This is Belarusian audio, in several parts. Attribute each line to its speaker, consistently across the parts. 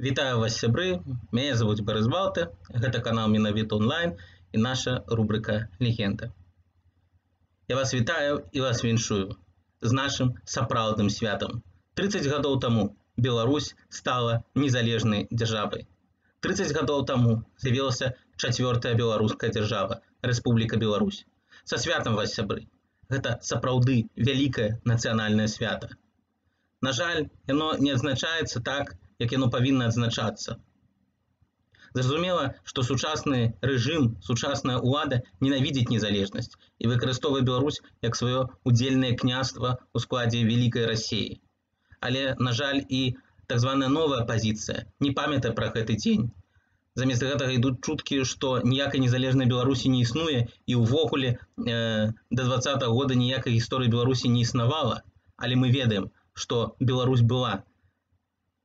Speaker 1: Вітаю вас, сябры, мяне завуць Барыс Балта, гэта канал Менавіта онлайн і наша рубрика «Легенда». Я вас вітаю і вас віншую з нашым сапраўдным святам. 30 гадоў таму Беларусь стала незалежнай дзяржавай. 30 гадоў таму з'явілася чацвёртая беларуская дзяржава, Рэспубліка Беларусь. Са святам вас, сябры! Гэта сапраўды вялікае нацыянальнае свята. На жаль, яно не адзначаецца так, як яно павінна адзначацца. Зразумела, што сучасны рэжым, сучасная ўлада ненавідзіць незалежнасць і выкарыстоўвае Беларусь як сваё удзельнае княства ў складзе вялікай Расіі. Але, на жаль, і так званая новая апазіцыя не памятае пра гэты дзень. Замест гэтага ідуць чуткі, што ніякай незалежнай Беларусі не існуе і ўвогуле да 20-го года ніякай гісторыі Беларусі не існавала. Але мы ведаем, што Беларусь была.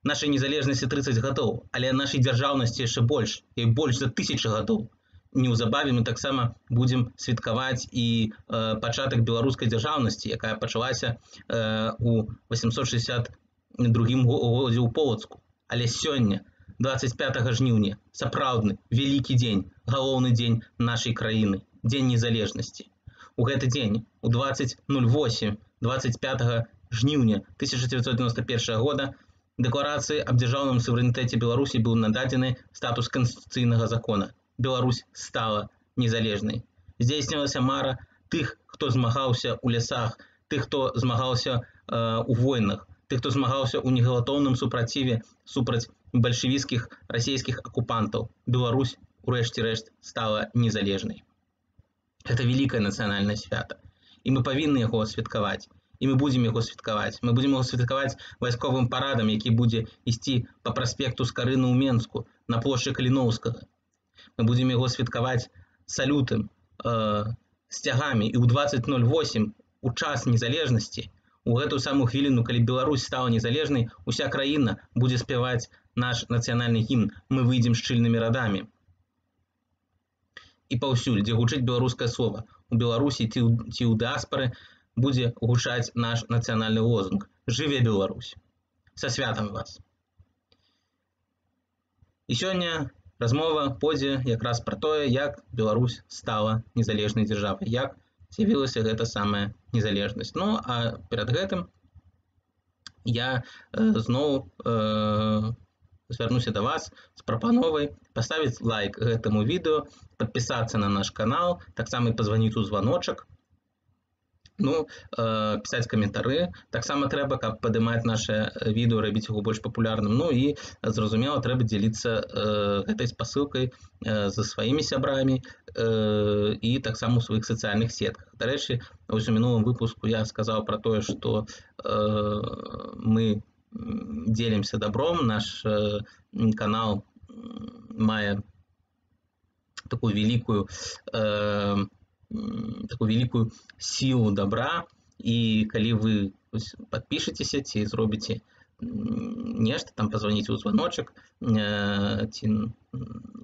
Speaker 1: Нашай незалежнасці 30 гадоў, але нашай дзяржаўнасці яшчэ больш, і больш за 1000 гадоў. Неўзабаве мы таксама будзем святкаваць і пачатак беларускай дзяржаўнасці, якая пачалася ў 862 годзе ў Полацку. Але сёння, 25 жніўня, сапраўдны вялікі дзень, галоўны дзень нашай краіны, дзень незалежнасці. У гэты дзень, у 20:08, 25 жніўня 1991 года, Дэкларацыі аб дзяржаўным суверэнітэце Беларусі быў нададзены статус канстытуцыйнага закона. Беларусь стала незалежнай. Здзейснілася мара тых, хто змагаўся ў лясах, тых, хто змагаўся ў войнах, тых, хто змагаўся ў негатоўным супраціве супраць бальшавіцкіх расійскіх акупантаў. Беларусь, у рэшце рэшт, стала незалежнай. Гэта вялікае нацыянальнае свята. І мы павінны яго святкаваць. І мы будзем яго святкаваць. Мы будзем яго святкаваць вайсковым парадам, які будзе ісці па праспекту Скарыны ў Менску, на плошчы Каліноўскага. Мы будзем яго святкаваць салютам, сцягамі. І ў 20:08, у час незалежнасці, у гэтую самую хвіліну, калі Беларусь стала незалежнай, уся краіна будзе спяваць наш нацыянальны гімн «Мы выйдзем шчыльнымі радамі». І паўсюль, дзе гучыць беларускае слова, у Беларусі ці ў дыаспары, будзе гучаць наш нацыянальны лозунг «Жыве Беларусь». Са святам вас! І сёння размова пойдзе якраз пра тое, як Беларусь стала незалежнай дзяржавай, як з'явілася гэта самая незалежнасць. Ну, а перад гэтым я зноў звярнуся да вас з прапановай паставіць лайк гэтаму відэо, падпісацца на наш канал, таксама і пазваніць у званочак, пісаць каментары. Таксама трэба, каб падымаць наше відэо, рабіць яго больш папулярным. Ну і, зразумела, трэба дзеліцца гэтай спасылкай за сваімі сябрамі і таксама ў сваіх сацыяльных сетках. Дарэчы, у мінулым выпуску я сказаў пра тое, што мы дзелімся добром. Наш канал мае такую вялікую сілу добра, і калі вы падпішыцеся ці зробіце нешта, там пазваніце ў званочак, ці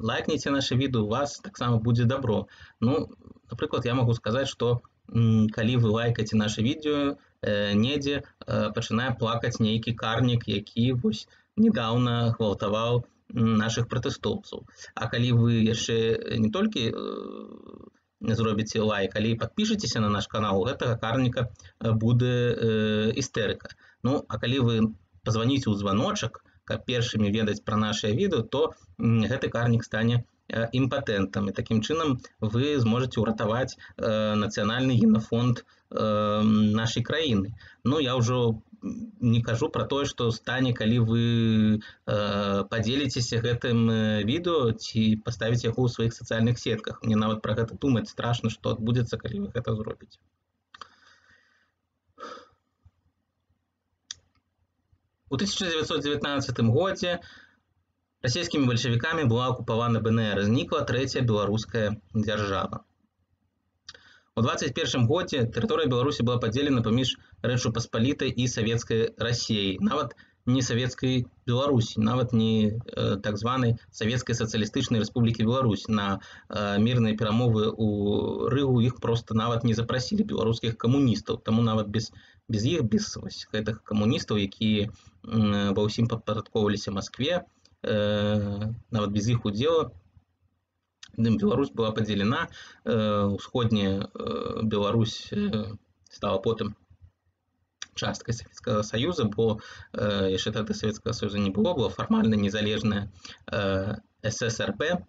Speaker 1: лайкніце наша відэо, у вас таксама будзе добро. Ну, напрыклад, я магу сказаць, што калі вы лайкаце наша відэо, недзе пачынае плакаць нейкі карнік, які вось недаўна гвалтаваў нашых пратэстоўцаў. А калі вы яшчэ не толькі зробіце лайк, але і падпішыцеся на наш канал, у гэтага карніка будзе істэрыка. Ну, а калі вы пазваніце ў званочак, каб першымі ведаць пра нашае відэо, то гэты карнік стане імпатэнтам. І такім чынам вы зможаце ўратаваць нацыянальны генафонд нашай краіны. Ну, я ўжо не кажу пра тое, што стане, калі вы падзеліцеся гэтым відэо ці паставіце яго ў сваіх сацыяльных сетках. Мне нават пра гэта думаць страшна, што адбудзецца, калі вы гэта зробіце. У 1919 годзе расійскімі бальшавікамі была акупавана БНР, знікла трэцяя беларуская дзяржава. У 21 годзе тэрыторыя Беларусі была падзелена паміж Рэчу Паспалітай і Савецкай Расіяй, нават не Савецкай Беларусі, нават не так званай Савецкай сацыялістычнай Рэспублікі Беларусь. На мірныя перамовы ў Рыгу іх проста нават не запрасілі, беларускіх камуністаў. Таму нават без іх, без гэтых камуністаў, якія ва ўсім падпарадкоўваліся Маскве, нават без іх удзелу Беларусь была падзелена. Усходняя Беларусь стала потым часткай Савецкага Саюза, бо яшчэ тады Савецкага Саюза не было, была фармальна незалежная ССРБ.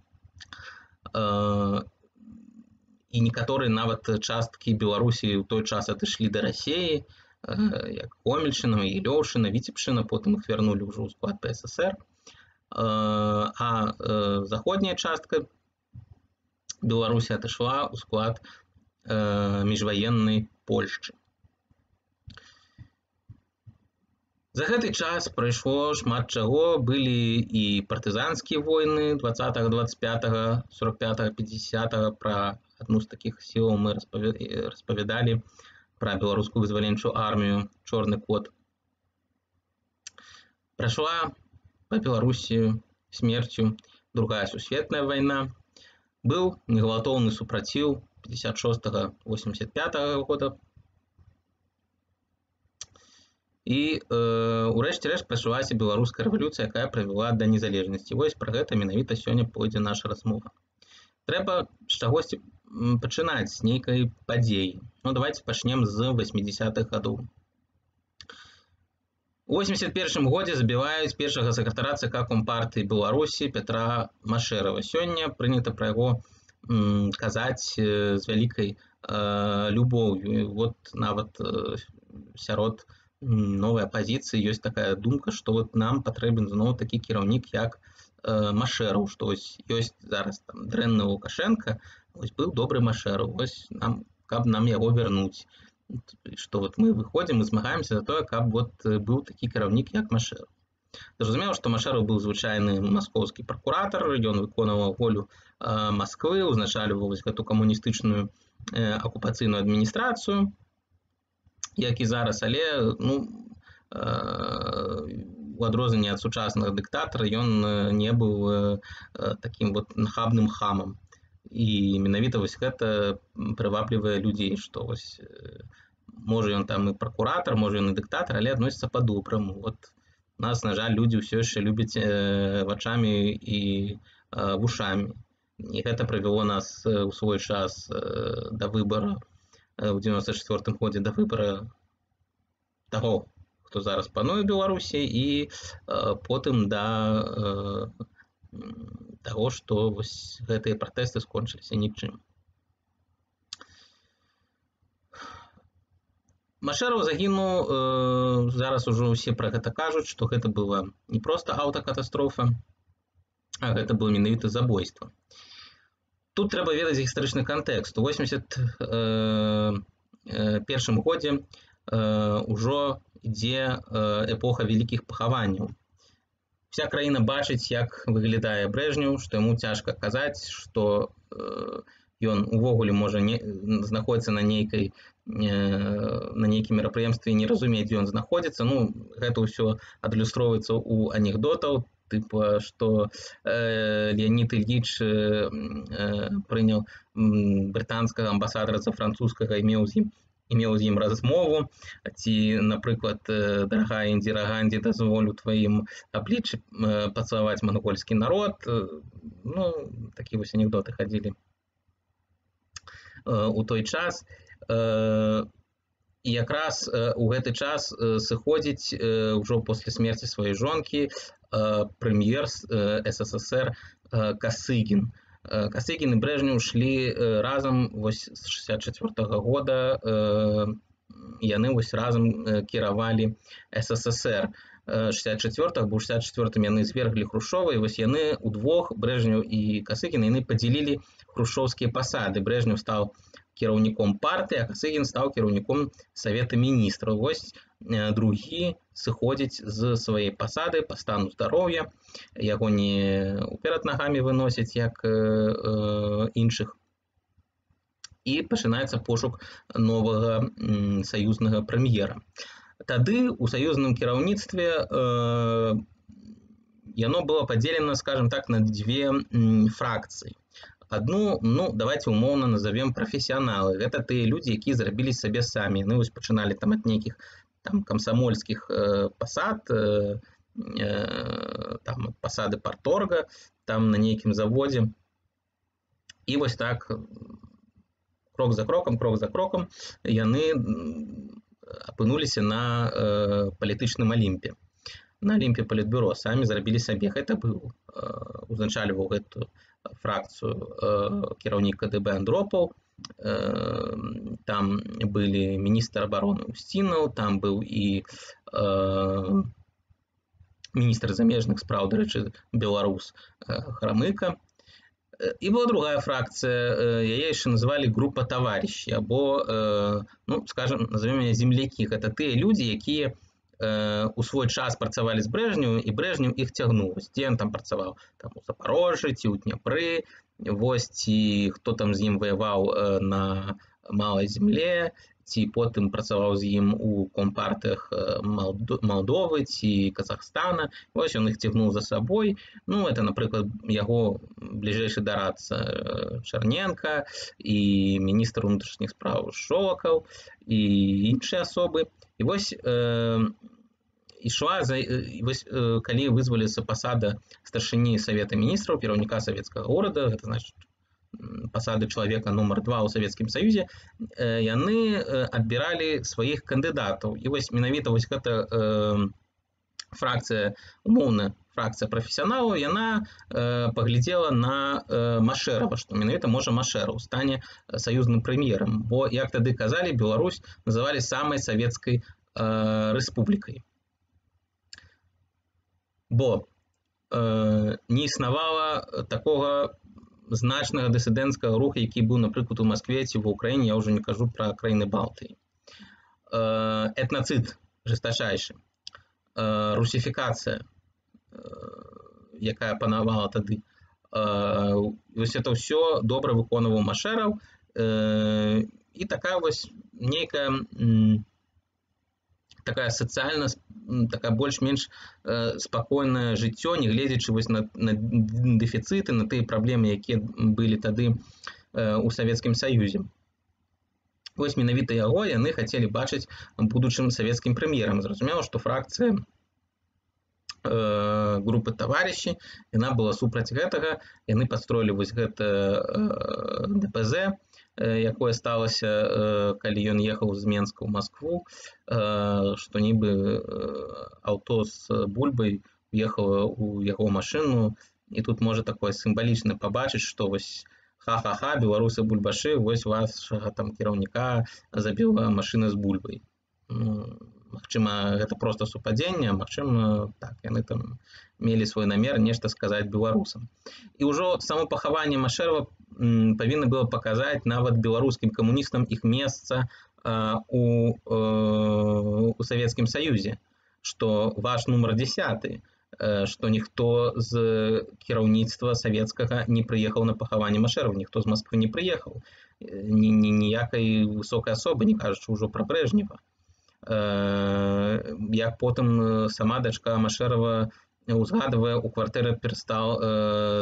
Speaker 1: І некаторыя нават часткі Беларусі ў той час адышлі да Расіі, як Гомельшчына, Ілёўшчына, Віцебшчына, потым іх вярнулі ўжо ў склад ПССР. А заходняя частка Беларусі адышла ў склад міжваеннай Польшчы. За гэты час прайшло шмат чаго, былі і партызанскія войны 20-го, 25-го, 45-го, 50-го. Пра адну з такіх сілаў мы распавядалі, пра беларускую вызваленчую армію «Чорны кот». Прайшла па Беларусі смерцю другая сусветная вайна. Быў негвалтоўны супраціў 56-85 года. І урэшце рэшт пачалася беларуская рэвалюцыя, якая прывяла да незалежнасці. Вось пра гэта менавіта сёння пойдзе наша размова. Трэба з чагосьці пачынаць, з нейкай падзеі. Давайте пачнем з 80-х гадоў. У 81 годзе забіваюць першага сакратара ЦК Компартыі Беларусі Пятра Машэрава. Сёння прынята пра яго казаць з вялікай любоўю. Вот нават сярод новай апазіцыі ёсць такая думка, што вот нам патрэбен зноў такі кіраўнік, як Машэраў, што вось ёсць зараз там дрэнны Лукашенко, вось быў добры Машэраў, вось нам, каб нам яго вярнуць. Што вот мы выходзім і змагаемся за тое, каб вот быў такі кіраўнік, як Машэраў. Зразумела, што Машэраў быў звычайны маскоўскі пракуратар, ён выконваў волю Масквы, узначальваў гэту камуністычную акупацыйную адміністрацыю, як і зараз, але у адрозненне ад сучаснага дыктатара ён не быў такім вот нахабным хамам. І менавіта вось гэта прываблівае людзей, што вось можа ён там і пракуратар, можа ён і дыктатар, але адносіцца па-добраму. Вот нас, на жаль, людзі ўсё яшчэ любяць вачамі і вушамі. І гэта прывяло нас у свой час да выбара ў 94 годзе, да выбара таго, хто зараз пануе ў Беларусі, і потым да таго, што вось гэтыя пратэсты скончыліся нічым. Машэраў загінуў, зараз ужо ўсе пра гэта кажуць, што гэта была не проста аўтакатастрофа, а гэта было менавіта забойства. Тут трэба ведаць гістарычны кантэкст. У 81 годзе ўжо ідзе эпоха вялікіх пахаванняў. Вся краіна бачыць, як выглядае Брэжнеў, што яму цяжка казаць, што ён увогуле можа знаходзіцца на нейкім мерапрыемстве і не разумець, дзе ён знаходзіцца. Гэта ўсё адлюстроўваецца ў анекдотаў, тыпа, што Леонід Ільіч прыняў брытанскага амбасадара за французскага, меў з ім размову, ці, напрыклад, дарагая Індзіра Ганді, дазволю тваім абліччы пацалаваць мангольскі народ. Такія вось анекдоты хадзілі у той час. І якраз у гэты час сыходзіць ўжо пасля смерці сваёй жонкі прэм'ер СССР Касыгін. Касыгін і Брэжнеў шлі разам вось з 64-го года, яны вось разам кіравалі СССР. 64-х, бо ў 64-м яны зверглі Хрушчова, і вось яны удвох, Брэжнеў і Касыгін, яны падзялілі хрушчоўскія пасады. Брэжнеў стаў кіраўніком партыі, а Касыгін стаў кіраўніком Савета міністраў. Вось другі сыходзіць з сваёй пасады па стану здароўя, яго не ўперад нагамі выносяць, як іншых. І пачынаецца пошук новага саюзнага прэм'ера. Тады ў саюзным кіраўніцтве яно было падзелена, скажем так, на две фракцыі. Адну, давайте умоўна назовем прафесіяналы. Гэта тыя людзі, якія зрабілі сабе самі. Яны вось пачыналі там ад нейкіх там камсамольскіх пасад, там ад пасады парторга, там на нейкім заводзе. І вось так крок за крокам яны апынуліся на палітычным алімпе. На алімпе палітбюро самі зрабілі сабе. Гэта быў узначальваў гэтую фракцыю кіраўнік КДБ Андропаў, там былі міністр абароны Устінаў, там быў і міністр замежных спраў, дарэчы, беларус Храмыка. І была другая фракцыя, яе яшчэ называлі група таварищі, або, скажем, назовем яе землякі. Гэта тыя людзі, якія у свой час працавалі з Брэжневым, і Брэжнев іх цягнуў. Дзе ён там працаваў? Там у Запарожжы, ці ў Дняпры, вось, ці хто там з ім ваяваў на Малай земле, ці потым працаваў з ім у компартыях Малдовы ці Казахстана. Вось ён іх цягнуў за сабой. Это, напрыклад, яго бліжэйшы дарадца Чарненка і міністр унутрышніх спраў Шолакаў і іншыя асобы. І вось ішла, калі вызваліцца пасада старшыні Савета міністраў, кіраўніка савецкага горада, гэта значыць пасады чалавека нумар 2 ў Савецкім Саюзе, яны адбіралі сваіх кандыдатаў. І вось менавіта вось гэта фракцыя, умоўна фракцыя прафесіяналаў, яна паглядзела на Машэрава, што менавіта можа Машэраў стане саюзным прэм'ерам, бо, як тады казалі, Беларусь называлі самай савецкай рэспублікай. Бо не існавала такога значнага дысідэнцкага руху, які быў, напрыклад, у Маскве ці ва ўкраіне, я ўжо не кажу пра краіны Балтыі. Этнацыд жестачайшы, русіфікацыя, якая панавала тады. Вось это ўсё добра выконваў Машэраў, і такая вось нейкая такая сацыяльна, такая больш-менш спакойнае жыццё, нягледзячы вось на дэфіцыты, на тыя праблемы, якія былі тады у Савецкім Саюзе. Вось менавіта яго яны хацелі бачыць будучым савецкім прэм'ерам. Зразумела, што фракцыя групы таварищі, яна была супраць гэтага, яны падстроілі вось гэта ДПЗ, якое сталася, калі ён ехаў з Менска ў Маскву, што нібы аўто з бульбай ехала ў яго машыну, і тут можа такое сімвалічна пабачыць, што вось ха-ха-ха, беларусы бульбашы, вось вашага там кіраўніка забіла машына з бульбай. Магчыма, гэта проста супадзенне, магчыма, так, яны там мелі свой намер нешта сказаць беларусам. І ўжо само пахаванне Машэрава павінна было паказаць нават беларускім камуністам іх месца у Савецкім Саюзе, што ваш нумар 10, што ніхто з кіраўніцтва савецкага не прыехаў на пахаванне Машэрава, ніхто з Масквы не прыехаў, ніякай высокай асобы, не кажучы ўжо пра Брэжнева. Як потым сама дачка Машэрава узгадвае, у кватэры перастаў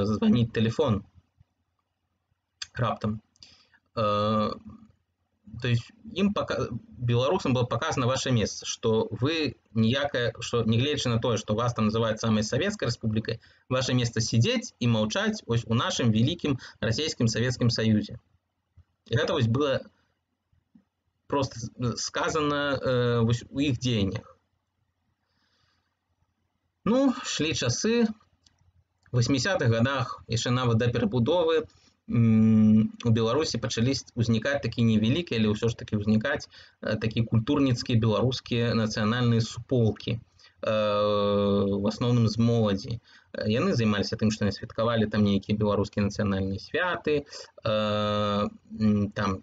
Speaker 1: званіць тэлефон раптам. То есть беларусам было показано ваше месца, што вы ніякае, што нягледзячы на тое, што вас там называюць самай савецкай рэспублікай, ваше месца сидзець і маўчаць вось у нашым вялікім расійскім Савецкім Саюзе. І гэта вось было просто сказано у іх дзеяннях. Шлі часы, в 80-х годах, яшчэ нават да перабудовы, у Беларусі пачалі ўзнікаць такія невялікія, але ўсё ж такі ўзнікаць такія культурніцкія беларускія нацыянальныя суполкі, в асноўным з моладзі. Яны займаліся тым, што яны святкавалі там нейкія беларускія нацыянальныя святы, там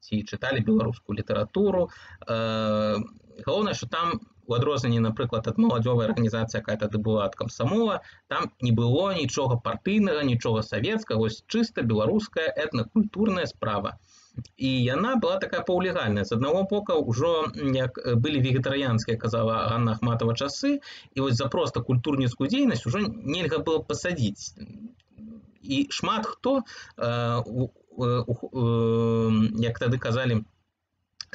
Speaker 1: ці чыталі беларускую літаратуру. Галоўнае, што там, у адрозненні, напрыклад, ад маладзёвай арганізацыі, якая тады была ад камсамола, там не было нічога партыйнага, нічога савецкага, вось чыста беларуская этнакультурная справа. І яна была такая паўлегальная. З аднаго бока, ўжо як былі вегетарыянскія, казала Ганна Ахматова, часы, і вось за проста культурніцкую дзейнасць ужо нельга было пасадзіць. І шмат хто, як тады казалі,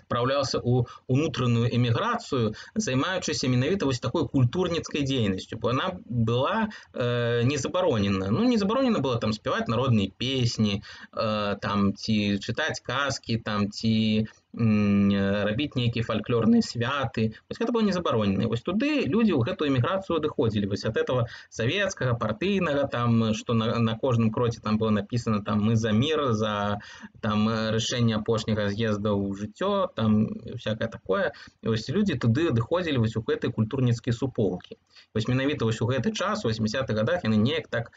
Speaker 1: адпраўляўся ў унутраную эміграцыю, займаючыся менавіта вось такой культурніцкай дзейнасцю, бо яна была не забаронена. Ну, не забаронена было там спяваць народныя песні, там, ці чытаць казкі, там, ці рабіць нейкія фальклорныя святы. Вось гэта было не забаронена. Вось туды людзі ў гэтую эміграцыю адыходзілі. Вось ад этого савецкага, партыйнага, там, што на кожным кроце там было напісана там мы за мір, за там рашэнне апошняга з'езда ў жыццё, там всякае такое. І вось людзі туды адыходзілі вось у гэтай культурніцкай суполкі. Вось менавіта вось у гэты час, у 80-х гадах, яны неяк так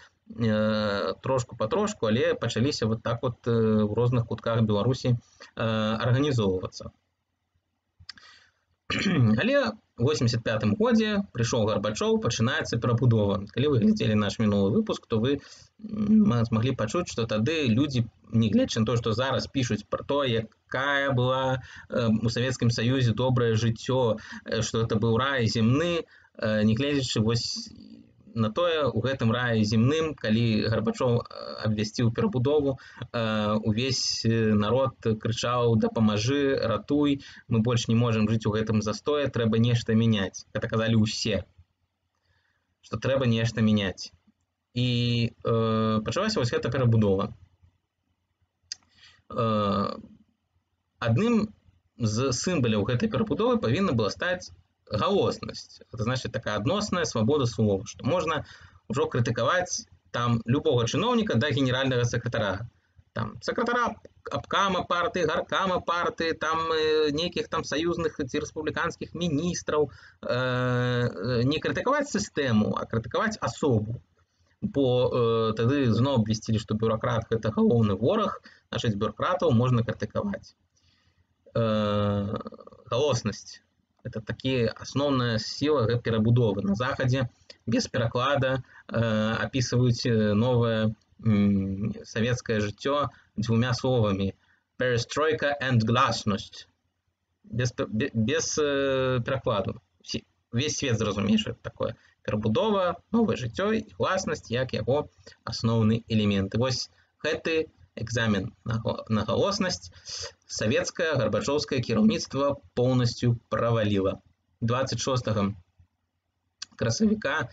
Speaker 1: трошку-патрошку, але пачаліся вот так вот у розных кутках Беларусі арганізоўвацца. Але у 85-м годзе прыйшоў Гарбачоў, пачынаецца перабудова. Калі вы глядзелі наш мінулы выпуск, то вы змаглі пачуць, што тады людзі, нягледзячы на то, што зараз пішуць пра то, якая была у Савецкім Саюзе добрае жыццё, што гэта быў рай земны, нягледзячы вось на тое, у гэтым раі земным, калі Гарбачоў абвясціў перабудову, увесь народ крычаў «Дапамажы, ратуй, мы больш не можам жыць у гэтым застоі, трэба нешта мяняць». Гэта казалі ўсе, што трэба нешта мяняць. І пачалася вось гэта перабудова. Адным з сімваляў гэтай перабудовы павінна была стаць галоснасць. Это значит такая адносная свабода слова, што можна ўжо крытыкаваць там любога чыноўніка да генеральнага сакратара. Там сакратара абкама партыі, гаркама партыі, там нейкіх там саюзных ці рэспубліканскіх міністраў. Не крытыкаваць сістэму, а крытыкаваць асобу. Бо тады зноў абвясцілі, што бюракрат гэта галоўны вораг, значыць бюракратаў можна крытыкаваць. Галоснасць. Это такие основная сила перабудовы. На Захадзе без пераклада описываюць новае савецкае жыццё двумя словамі. Перестройка and гласность. Без перакладу. Весь свет зразумее, што это такое. Перабудова, новае жыццё і гласнасць як яго асноўны элемент. І вось гэты экзамен на галоснасць савецкае гарбачоўскае кіраўніцтва поўнасцю праваліла. 26 красавіка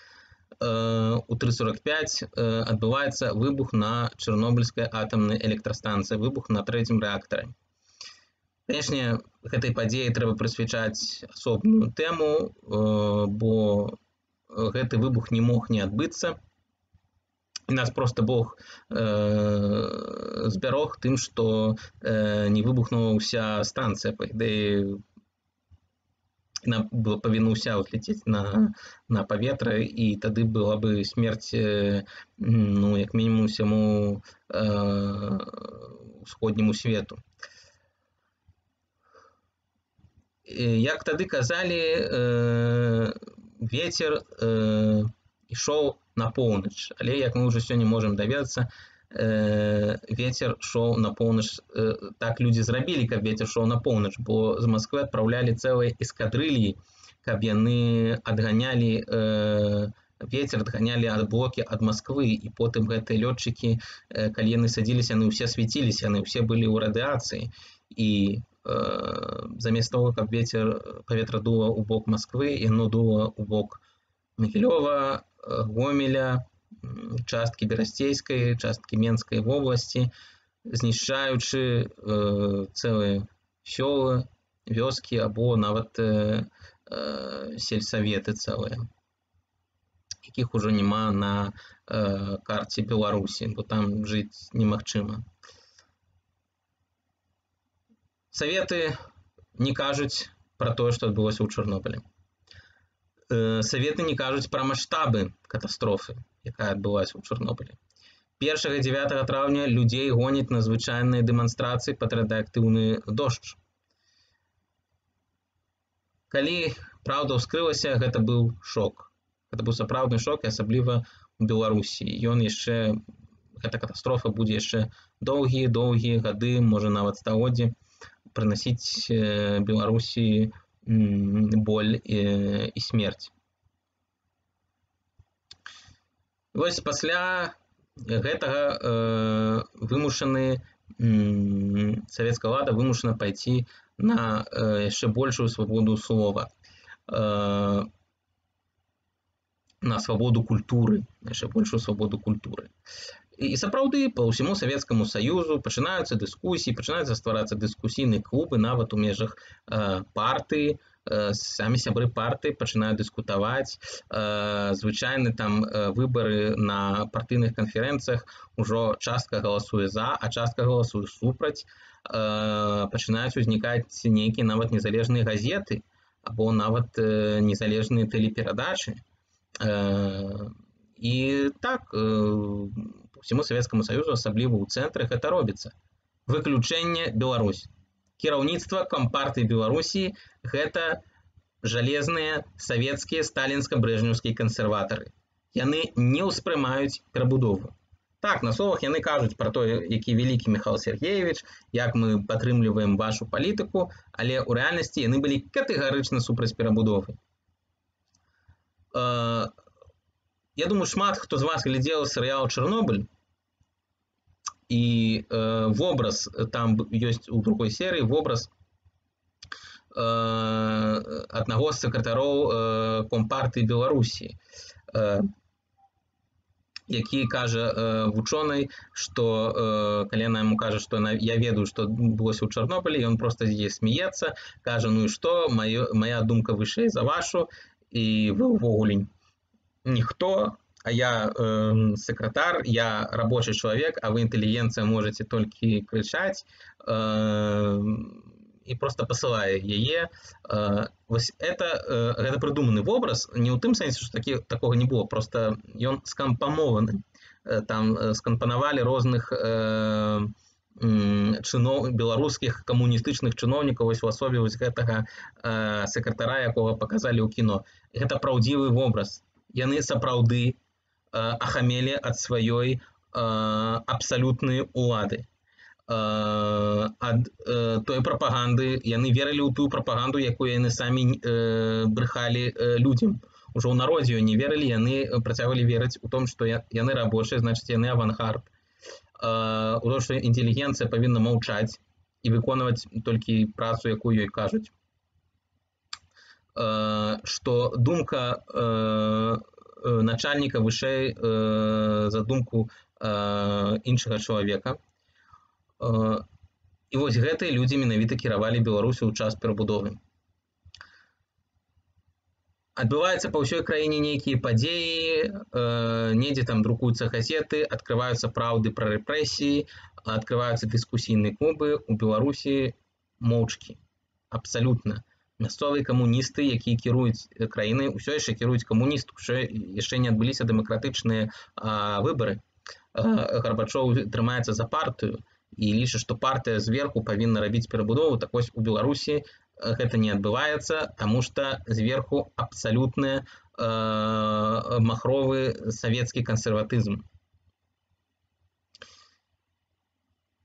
Speaker 1: у 3:45 адбываецца выбух на Чарнобыльскай атамнай электрастанцыі, выбух на 3-м рэактары. Канешне, гэтай падзеі трэба прысвячаць асобную тэму, бо гэты выбух не мог не адбыцца. І нас просто Бог збярог тым, што не выбухнула ўся станцыя. Па ідэі, яна павінна ўся ўзляцець на паветра, і тады была бы смерць, ну, як мінімум усяму усходняму свету. Як тады казалі, вецер ішоў на поўнач, але як мы ўжо сёння можам даведацца, вецер шоў на поўнач, так людзі зрабілі, каб вецер шоў на поўнач, бо з Масквы адпраўлялі цэлыя эскадрыльі, каб яны адганялі вецер, адганялі ад блокі ад Масквы, і потым гэтыя лётчыкі, калі яны садзіліся, яны ўсе свяціліся, яны ўсе былі ў радыацыі, і замест того, каб паветра дула ў бок Масквы, яно дула ў бок Магілёва, Гомеля, часткі Берасцейскай, часткі Менскай вобласці, знішчаючы цэлыя сёлы, вёскі або нават сельсаветы цэлыя, якіх ужо няма на карце Беларусі, бо там жыць немагчыма. Саветы не кажуць пра тое, што адбылося ў Чарнобылі. Саветы не кажуць пра маштабы катастрофы, якая адбылася ў Чарнобылі. 1-9 траўня людзей гоняць на звычайныя дэманстрацыі пад радыеактыўны дождж. Калі праўда ўскрылася, гэта быў шок. Гэта быў сапраўдны шок, асабліва ў Беларусі. Гэта катастрофа будзе яшчэ доўгія гады, можа нават стагоддзі, прынасіць Беларусі боль і смерць. Вось пасля гэтага савецкая ўлада вымушана пайти на яшчэ большую свабоду слова, на свабоду культуры, яшчэ большую свабоду культуры. І сапраўды па ўсяму Савецкаму Саюзу пачынаюцца дыскусіі, пачынаюцца стварацца дыскусійныя клубы нават у межах партыі, самі сябры партыі пачынаюць дыскутаваць, звычайны там выбары на партыйных канферэнцыях ужо частка галасуе за, а частка галасуе супраць, пачынаюць узнікаць нейкія нават незалежныя газеты або нават незалежныя тэлеперадачы. І так, по всему Савецкаму Саюзу, асабліва ў цэнтры, гэта робіцца. Выключэнне Беларусь. Кіраўніцтва Кампартыі Беларусі гэта жалезныя савецкія сталінска-брэжнеўскія кансерватары. Яны не ўспрымаюць перабудову. Так, на словах яны кажуць пра тое, які вялікі Міхайл Сергеевич, як мы падтрымліваем вашу палітыку, але ў рэальнасці яны былі катэгарычна супраць перабудовы. Я думаю, шмат хто з вас глядзеў серыял «Чэрнобыль», і вобраз, там ёсць у другой серыі вобраз аднаго з сакратароў Компартыі Беларусі, які кажа вучонай, што калі яна яму кажа, што я ведаю, што адбылося ў Чэрнобылі, ён проста яе смеецца, кажа, ну і што, моя думка вышэй за вашу, і вы ўвогуле ніхто, а я сакратар, я рабочий чалавек, а вы інтэлігенцыя можете толькі крычаць, і просто пасылае яе. Вось гэта прыдуманы вобраз, не ў тым сэнсе, што такога не было, просто ён скампанованы. Там скампанавалі розных беларускіх камуністычных чыноўнікаў вось у асобе вось гэтага сакратара, якога паказалі ў кіно. Гэта праўдзівы вобраз. Яны сапраўды ахамелі ад сваёй абсалютнай улады, ад той прапаганды, яны верылі ў тую прапаганду, якую яны самі брыхалі людзям. Ужо ў народзе не верылі, яны працягвалі верыць у том, што яны рабочыя, значыць яны авангард. У том, што інтэлігенцыя павінна маўчаць і выконваць толькі працу, якую ёй кажуць. Што думка начальніка вышэй за думку іншага чалавека. І вось гэтыя людзі менавіта кіравалі Беларусю ў час перабудовы. Адбываюцца па ўсёй краіне нейкія падзеі, недзе там друкуюцца газеты, адкрываюцца праўды пра рэпрэсіі, адкрываюцца дыскусійныя клубы. У Беларусі моўчкі. Абсалютна. Мясцовыя камуністы, якія кіруюць краінай, усё яшчэ кіруюць камуністы, яшчэ не адбыліся дэмакратычныя выбары. Гарбачоў трымаецца за партыю і лічыць, што партыя зверху павінна рабіць перабудову. Так вось у Беларусі гэта не адбываецца, таму што зверху абсалютны махровы савецкі кансерватызм.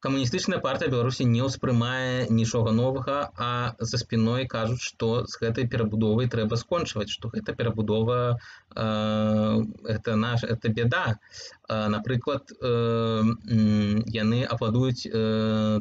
Speaker 1: Камуністычная партыя Беларусі не ўспрымае нічога новага, а за спіной кажуць, што з гэтай перабудовай трэба скончваць, што гэта перабудова гэта бяда. Напрыклад, яны апладуюць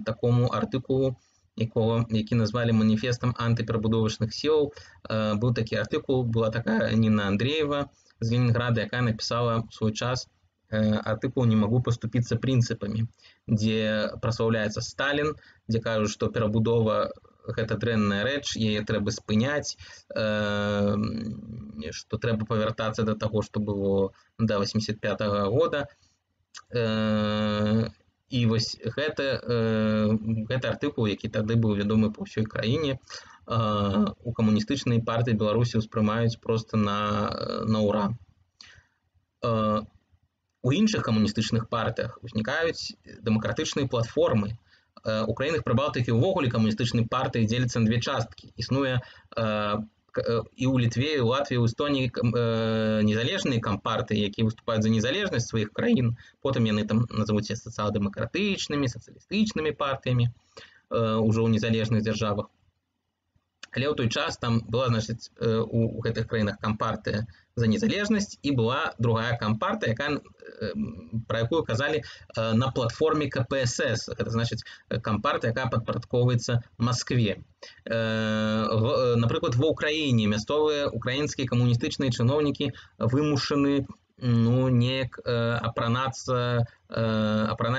Speaker 1: такому артыкулу, які назвалі маніфестам антыперабудовачных сіл. Быў такі артыкул, была такая Ніна Андреева з Ленінграда, якая напісала ў свой час артыкул «Не могу поступиться принципами», дзе праслаўляецца Сталін, дзе кажуць, што перабудова гэта дрэнная рэч, яе трэба спыняць, што трэба павяртацца да таго, што было да 85-го года. І вось гэты артыкул, які тады быў вядомы па ўсёй краіне, у камуністычнай партыі Беларусі ўспрымаюць проста на ўра. У іншых камуністычных партыях узнікаюць дэмакратычныя платформы. У краінах Прыбалтыкі ўвогуле камуністычнай партыі дзеляцца на две часткі. Існуе і ў Літве, і ў Латвіі, і ў Эстоніі незалежныя кампартыі, якія выступаюць за незалежнасць сваіх краін. Потым яны там называюцца сацыял-дэмакратычнымі, сацыялістычнымі партыямі ўжо ў незалежных дзяржавах. Але ў той час там была, значыць, у гэтых краінах кампартыя за незалежнасць і была другая кампартыя, пра якую казалі на платформе КПСС. Гэта значыць кампартыя, якая падпарадкоўваецца Маскве. Напрыклад, ва ўкраіне мясцовыя украінскія камуністычныя чыноўнікі вымушаны неяк апранаць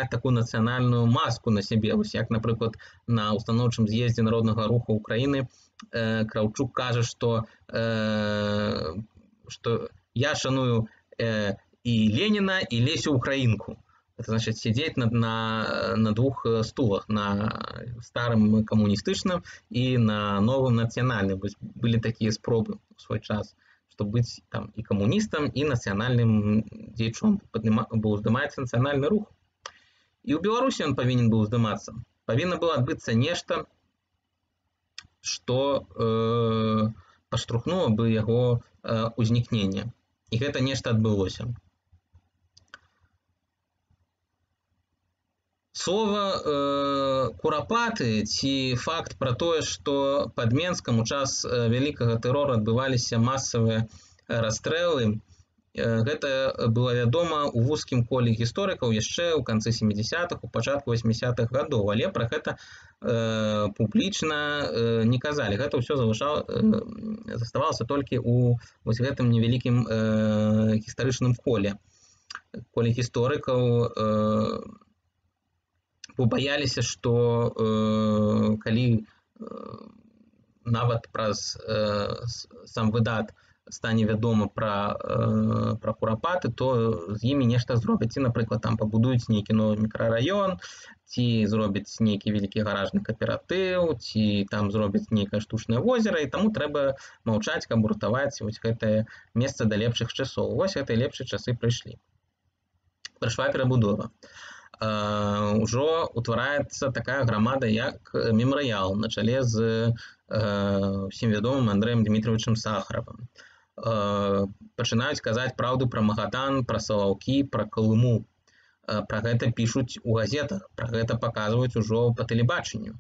Speaker 1: такую нацыянальную маску на сябе. Вось як, напрыклад, на устаноўчым з'ездзе народнага руху Украіны Краўчук кажа, што я шаную і Леніна, і Лесю Украінку. Это значит сидеть на двух стулах, на старым камуністычным і на новым нацыянальным. Былі такія спробы ў свой час, чтобы быць там і камуністам, і нацыянальным дзеячом. Бо ўздымаецца нацыянальны рух. І ў Беларусі ён павінен быў уздымацца. Павінна было адбыцца нешта, што падштурхнула бы яго ўзнікненне. І гэта нешта адбылося. Слова курапаты ці факт пра тое, што пад Менскам у час вялікага тэрору адбываліся масавыя расстрэлы, гэта было вядома ў вузкім коле гісторыкаў яшчэ ў канцы 70-х, у пачатку 80-х гадоў, але пра гэта публічна не казалі. Гэта ўсё заставалася толькі ў вось гэтым невялікім гістарычным коле. Коле гісторыкаў, бо баяліся, што калі нават праз сам выдат стане вядома пра курапаты, то з імі нешта зробяць. Ці, напрыклад, там пабудуюць нейкі новы мікрараён, ці зробяць нейкі вялікі гаражны кааператыў, ці там зробяць нейкае штучнае возера, і таму трэба маўчаць, каб уратаваць вось гэтае месца да лепшых часоў. Вось гэтыя лепшыя часы прыйшлі. Прыйшла перабудова. Ужо утвараецца такая грамада, як мемарыял на чале з усім вядомым Андрэем Дмітровичам Сахаравым. Пачынаюць казаць праўду пра Магадан, пра Салаўкі, пра Калыму. Пра гэта пішуць у газетах, пра гэта паказваюць ужо па тэлебачанню.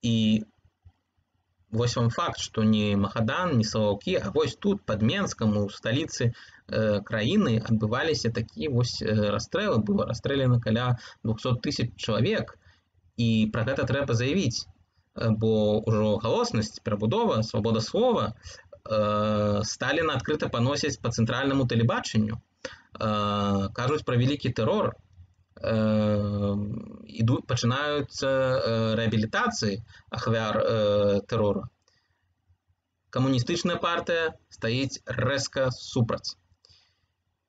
Speaker 1: І вось вам факт, што не Магадан, не Салаўкі, а вось тут, пад Менскам, у сталіцы краіны адбываліся такія вось расстрэлы. Было расстрэлена каля 200 000 чалавек, і пра гэта трэба заявіць, бо ўжо галоснасць, перабудова, свабода слова сталі адкрыта паносіць па цэнтральнаму тэлебачанню. Кажуць пра вялікі тэрор, пачынаюцца рэабілітацыі ахвяр тэрору. Камуністычная партыя стаіць рэзка супраць.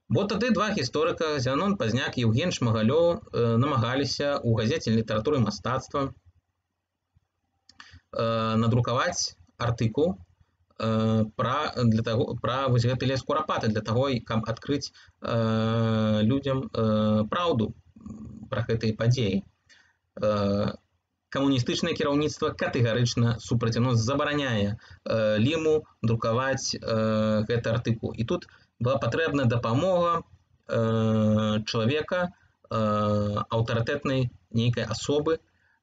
Speaker 1: Бо тады два гісторыка, Зянон Пазняк і Еўген Шмагалёў, намагаліся ў газеце «Літаратура і мастацтва» надрукаваць артыкул пра вось гэты лес курапаты, для таго, каб адкрыць людзям праўду пра гэтыя падзеі. Камуністычнае кіраўніцтва катэгарычна супраць, оно забараняе Ліму друкаваць гэты артыкул. І тут была патрэбна дапамога чалавека, аўтарытэтнай нейкай асобы,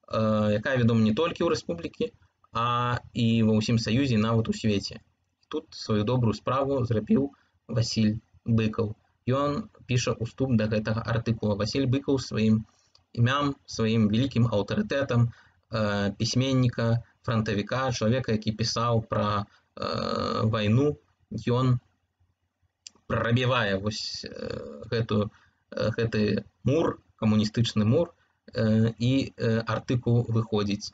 Speaker 1: якая вядома не толькі ў рэспублікі, а і ва ўсім саюзе, нават у свеце. Тут сваю добрую справу зрабіў Васіль Быкаў. Ён піша ўступ да гэтага артыкула. Васіль Быкаў сваім імям, сваім вялікім аўтарытэтам пісьменніка, франтавіка, чалавека, які пісаў пра вайну, ён прабівае вось гэты мур, камуністычны мур, і артыкул выходзіць.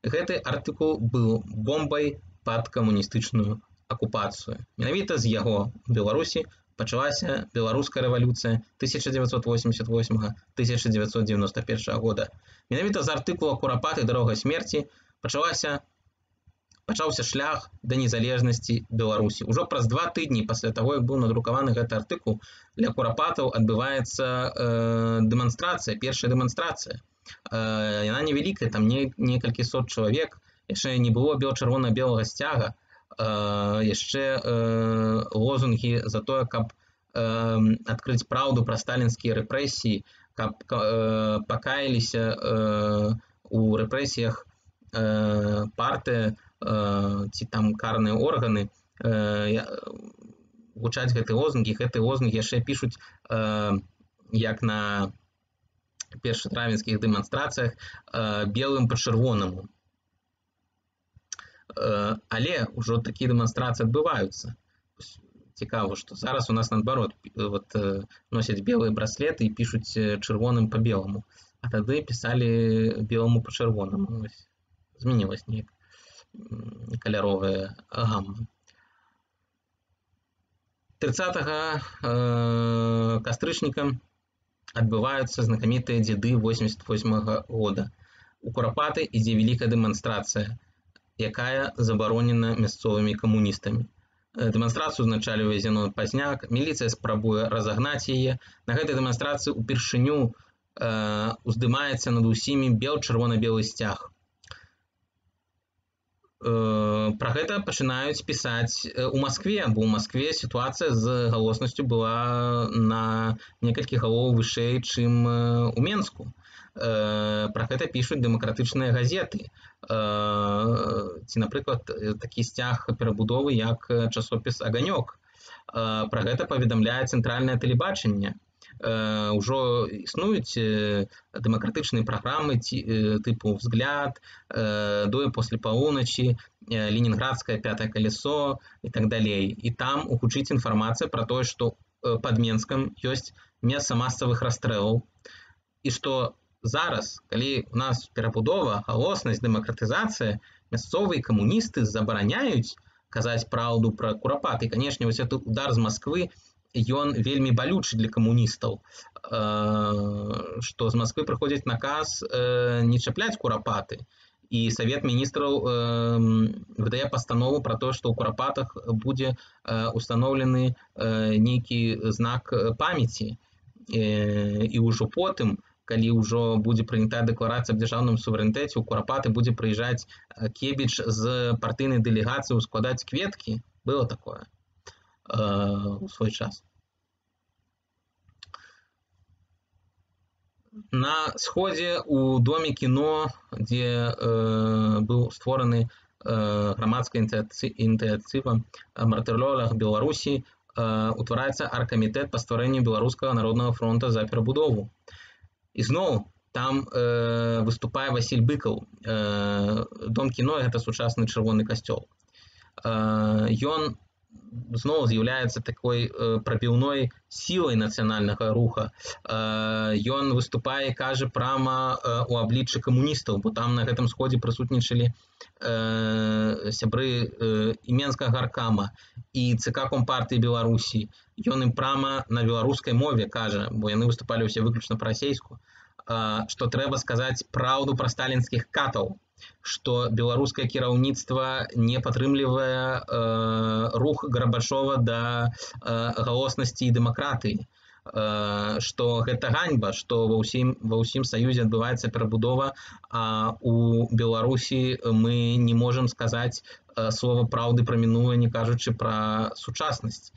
Speaker 1: Гэты артыкул быў бомбай пад камуністычную акупацыю. Менавіта з яго ў Беларусі пачалася беларуская рэвалюцыя 1988-1991 года. Менавіта з артыкула «Курапаты. Дарога смерці» пачаўся шлях да незалежнасці Беларусі. Ужо праз 2 тыдні пасля таго, як быў надрукаваны гэты артыкул, для курапатаў адбываецца дэманстрацыя, першая дэманстрацыя. Яна невялікая, там некалькі сот чалавек, яшчэ не было чырвона-белага сцяга, яшчэ лозунгі за тое, каб адкрыць праўду пра сталінскія рэпрэсіі, каб пакаяліся у рэпрэсіях партыя ці там карныя органы гучаць гэтыя лозунгі яшчэ пішуць як на першатравеньскіх дэманстрацыях белым па чырвонаму. Але ўжо такія дэманстрацыі адбываюцца. Цікава, што зараз у нас наадварот носяць белыя браслеты і пішуць чырвоным па беламу, а тады пісалі беламу па чырвонаму. Змянілась неяк каляровая гамма. 30 кастрычніка адбываюцца знакамітыя дзеды 88-го года. У Курапаты ідзе вялікая дэманстрацыя, якая забаронена мясцовымі камуністамі. Дэманстрацыю узначальвае Зенон Пазняк, міліцыя спрабуе разагнаць яе. На гэтай дэманстрацыі упершыню уздымаецца над усімі чырвона-белы сцяг. Пра гэта пачынаюць пісаць у Маскве, бо ў Маскве сітуацыя з галоснасцю была на некалькі галоў вышэй, чым у Менску. Пра гэта пішуць дэмакратычныя газеты. Ці, напрыклад, такі сцяг перабудовы, як часопіс «Аганёк». Пра гэта паведамляе цэнтральнае тэлебачанне. Ужо існуюць дэмакратычныя праграмы тыпу «Взгляд», «Дое после полуночи», «Ленинградское пятое колесо» і так далей. І там гучыць інфармацыя пра тое, што пад Менскам ёсць месца масавых расстрэлаў, і што зараз, калі у нас перабудова, галоснасць, дэмакратызацыя, мясцовыя камуністы забараняюць казаць праўду пра Курапаты. І, канешне, вось гэты удар з Масквы, ён вельмі балючы для камуністаў, што з Масквы прыходзіць наказ не чапляць Курапаты. І Савет міністраў выдае пастанову пра тое, што ў Курапатах будзе устаноўлены нейкі знак памяці. І ўжо потым, калі ўжо будзе прынятая дэкларацыя аб дзяржаўным суверэнітэце, у Курапаты будзе прыязджаць Кебіч з партыйнай дэлегацыяй складаць кветкі. Было такое у свой час. На сходзе у Доме кіно, дзе быў створаны грамадская ініцыятыва «Мартыролог Беларусі», утвараецца аргкамітэт па стварэнню Беларускага народнага фронта за перабудову. І зноў там выступае Васіль Быкаў. Дом кіно – гэта сучасны чырвоны касцёл. Ён зноў з'яўляецца такой прабіўной сілай нацыянальнага руха. Ён выступае, кажа прама у абліччы камуністаў, бо там на гэтым сходзе прысутнічалі сябры і Менскага гаркама, і ЦК Компартыі Беларусі. Ён ім прама на беларускай мове кажа, бо яны выступалі ўсе выключна па-расейску, што трэба сказаць праўду пра сталінскіх катаў, што беларускае кіраўніцтва не падтрымлівае рух Гарбачова да галоснасці і дэмакратыі, што гэта ганьба, што ва ўсім саюзе адбываецца перабудова, а у Беларусі мы не можам сказаць слова праўды пра мінулае, не кажучы пра сучаснасць.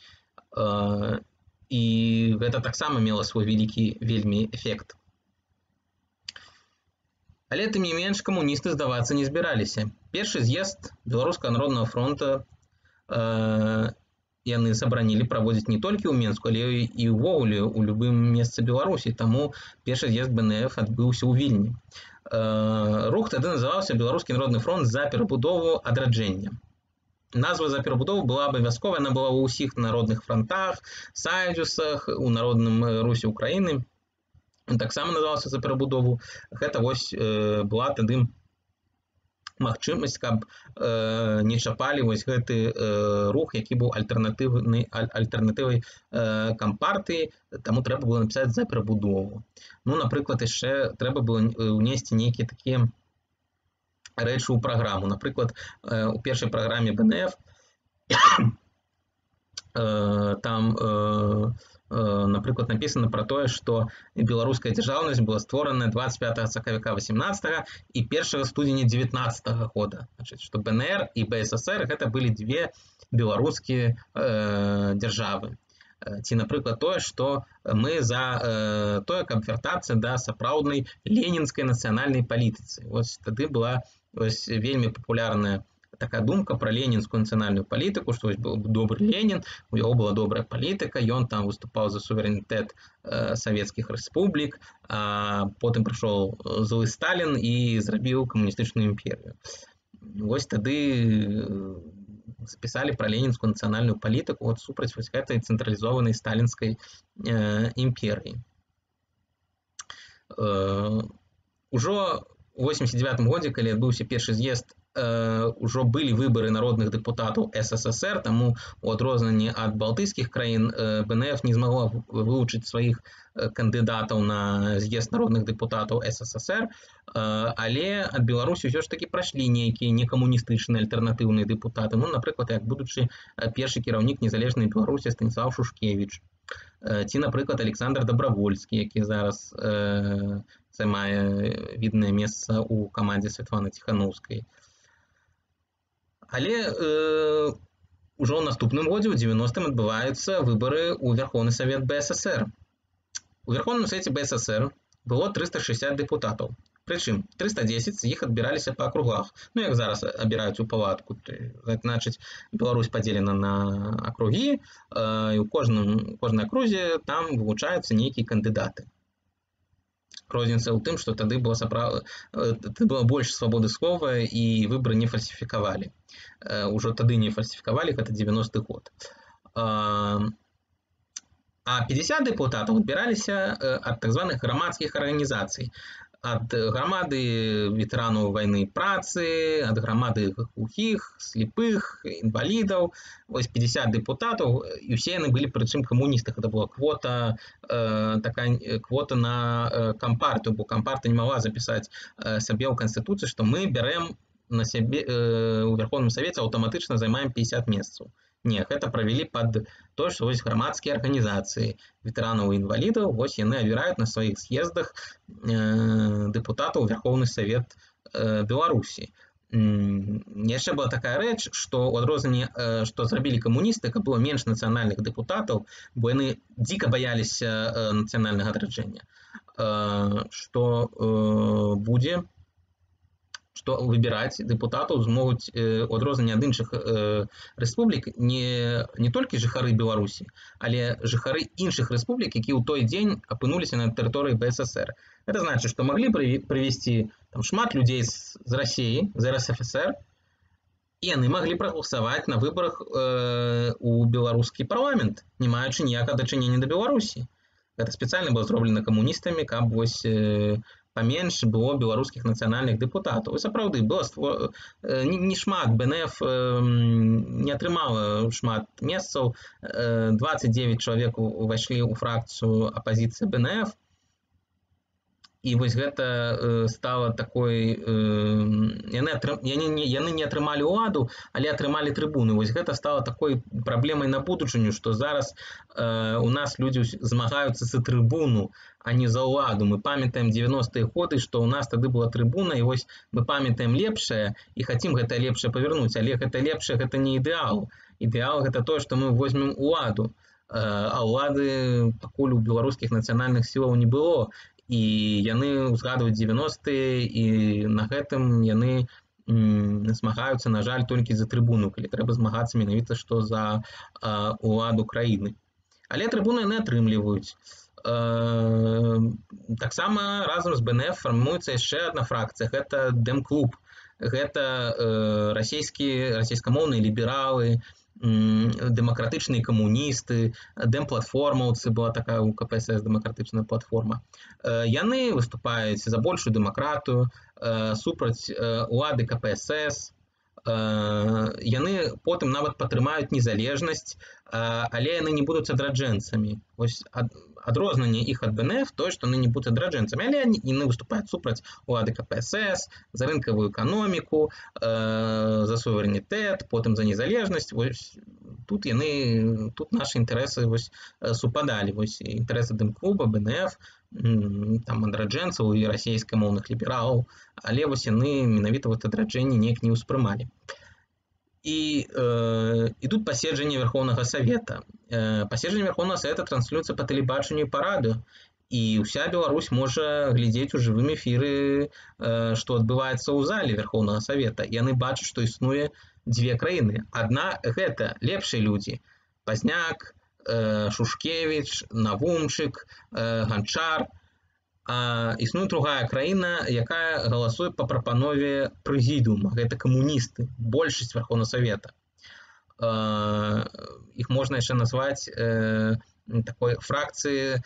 Speaker 1: І гэта таксама мела свой вялікі вельмі эфект. Але тым не менш камуністы здавацца не збіраліся. Першы з'езд Беларускага народнага фронта яны забаранілі праводзіць не толькі ў Менску, але і ўвогуле ў любым месцы Беларусі. Таму першы з'езд БНФ адбыўся ў Вільні. Рух тады называўся Беларускі народны фронт за перабудову адраджэння. Назва за перабудову была абавязковая, яна была ва ўсіх народных фронтах, саюзах, у народным русі Украіны. Таксама называўся за перабудову. Гэта вось была тады магчымасць, каб не чапалі вось гэты рух, які быў альтэрнатывай кампартыі, таму трэба было напісаць за перабудову. Ну, напрыклад, яшчэ трэба было ўнесці нейкія такія рэчы ў праграму. Напрыклад, у першай праграме БНФ там напрыклад, напісана пра тое, што беларуская дзяржаўнасць была створана 25 сакавіка 18 і 1 студзеня 19 года. Значыць, што БНР і БССР гэта былі две беларускія дзяржавы. Ці, напрыклад, тое, што мы за тое, каб вяртацца да сапраўднай ленінскай нацыянальнай палітыцы. Вось тады была Вось вельмі папулярная такая думка про ленінскую нацыянальную палітыку, што вось быў добры Ленін, у яго была добрая палітыка, ён там выступаў за суверэнітэт савецкіх рэспублік, а потым прыйшоў злы Сталін і зрабіў камуністычную імперію. Вось тады запісалі пра ленінскую нацыянальную палітыку вот супраць вось гэтай цэнтралізованай сталінскай імперыі. Ужо у 89 годзе, калі адбыўся першы з'езд, ужо былі выбары народных дэпутатаў СССР, таму у адрозненні ад балтыйскіх краін БНФ не змагла вылучыць сваіх кандыдатаў на з'езд народных дэпутатаў СССР, але ад Беларусі ўсё ж такі прайшлі нейкія некамуністычныя альтэрнатыўныя дэпутаты, ну, напрыклад, як будучы першы кіраўнік незалежнай Беларусі Станіслав Шушкевіч, ці, напрыклад, Александр Дабравольскі, які зараз займае віднае месца ў камандзе Святланы Ціханаўскай. Але ўжо ў наступным годзе, у 90-м, адбываюцца выбары ў Верховны Савет БССР. У Верховным Савеце БССР было 360 дэпутатаў. Прычым 310 з іх адбіраліся па акругах. Ну, як зараз абіраюць у палатку. Значыць, Беларусь падзелена на акругі, і ў кожнай акрузе там вылучаюцца нейкія кандыдаты. Розніца ў тым, што тады была больш свабоды слова і выбары не фальсіфікавалі. Ужо тады не фальсіфікавалі, гэта 90-й год. А 50 дэпутатаў адбіраліся ад так званых грамадскіх арганізацый. Ад грамады ветэранаў вайны працы, ад грамады глухіх, слепых, інвалідаў. Вось 50 дэпутатаў, і ўсе яны былі прычым камуністы. Гэта была квота на кампартыю, бо кампартыя не магла запісаць сабе ў Канстытуцыі, што мы бярэм на сябе у Верховным Савеце аўтаматычна займаем 50 месцаў. Не, гэта правялі пад тое, што вось грамадскія арганізацыі ветэранаў і інвалідаў, вось яны абіраюць на сваіх з'ездах дэпутатаў Верховны Савет Беларусі. Яшчэ была такая рэч, што ў адрозненні, што зрабілі камуністы, каб было менш нацыянальных дэпутатаў, бо яны дзіка баяліся нацыянальнага адраджэння, што будзе, што выбіраць дэпутатаў змогуць у адрозненні ад іншых рэспублік не толькі жыхары Беларусі, але жыхары іншых рэспублік, якія ў той дзень апынуліся на тэрыторыі БССР. Гэта значыць, што маглі прывесці шмат людзей з Расіі, з РСФСР, і яны маглі прагаласаваць на выбарах у беларускі парламент, не маючы ніякага дачынення да Беларусі. Гэта спецыяльна было зроблена камуністамі, каб вось паменш было беларускіх нацыянальных дэпутатаў. І сапраўды, не шмат, БНФ не атрымала шмат месцаў, 29 чалавек увайшлі ў фракцыю апазіцыі БНФ, і вось гэта стала такой... Яны не атрымалі ўладу, але атрымалі трыбуны. Вось гэта стала такой праблемай на будучыню, што зараз у нас людзі змагаюцца за трыбуну, а не за ўладу. Мы памятаем 90-е годы, што ў нас тады была трыбуна, і вось мы памятаем лепшае і хацім гэта лепшае павярнуць, але гэта лепшае, гэта не ідэал. Ідэал гэта тое, што мы возьмем уладу, а ўлады пакуль у беларускіх нацыянальных сілаў не было, і яны ўзгадваюць 90-е, і на гэтым яны змагаюцца, на жаль, толькі за трыбуну, калі трэба змагацца менавіта што за ўладу краіны. Але трыбуны яны атрымліваюць. Таксама разам з БНФ фармуецца яшчэ адна фракцыя, гэта Дэм-клуб. Гэта расійскамоўныя лібералы, дэмакратычныя камуністы, дэм-платформаўцы, была такая ў КПСС дэмакратычная платформа. Яны выступаюць за большую дэмакратыю, супраць улады КПСС. Яны потым нават падтрымаюць незалежнасць, але яны не будуць адраджэнцамі. Вось адрозненне іх ад БНФ тое, што яны не будуць адраджэнцамі, але яны выступаюць супраць улады КПСС, за рынкавую эканоміку, за суверэнітэт, потым за незалежнасць. Тут нашы інтарэсы супадалі. Інтарэсы Дэм-клуба, БНФ, адраджэнцаў і расійскамоўных лібералаў, але яны менавіта адраджэнне неяк не ўспрымалі. І ідуць паседжанні Верховнага Савета. Паседжанні Верховнага Савета транслююцца па тэлебачанню і па радыё. і ўся Беларусь можа глядзець у жывым эфіры, што адбываецца ў зале Верхоўнага Савета. Яны бачаць, што існуе дзве краіны. Адна гэта лепшыя людзі. Пазняк, Шушкевіч, Навумчык, Ганчар. А існуе другая краіна, якая галасуе па прапанове прэзідыума. Гэта камуністы, большасць Верхоўнага Савета. Іх можна яшчэ назваць такой фракцыі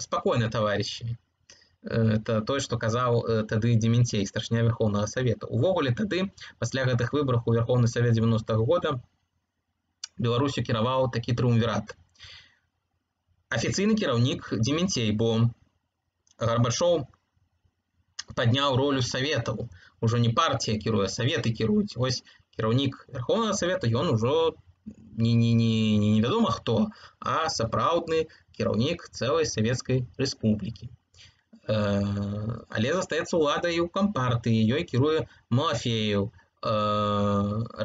Speaker 1: «Спакойна, таварыщи». Это тое, што казаў тады Дементей, старшыня Верхоўнага Савета. Увогуле тады, пасля гэтых выбараў у Верхоўны Савет 90-го года, Беларусю кіраваў такі трыумвірат. Афіцыйны кіраўнік Дементей, бо Гарбачоў падняў ролю саветаў. Ужо не партія кіруе, саветы кіруюць. Вось кіраўнік Верхоўнага Савета, ён ужо невядома хто, а сапраўдны кіраўнік цэлай Савецкай Рэспублікі. Але застаецца ўлада і ў кампартыі, ёй кіруе Малафеев,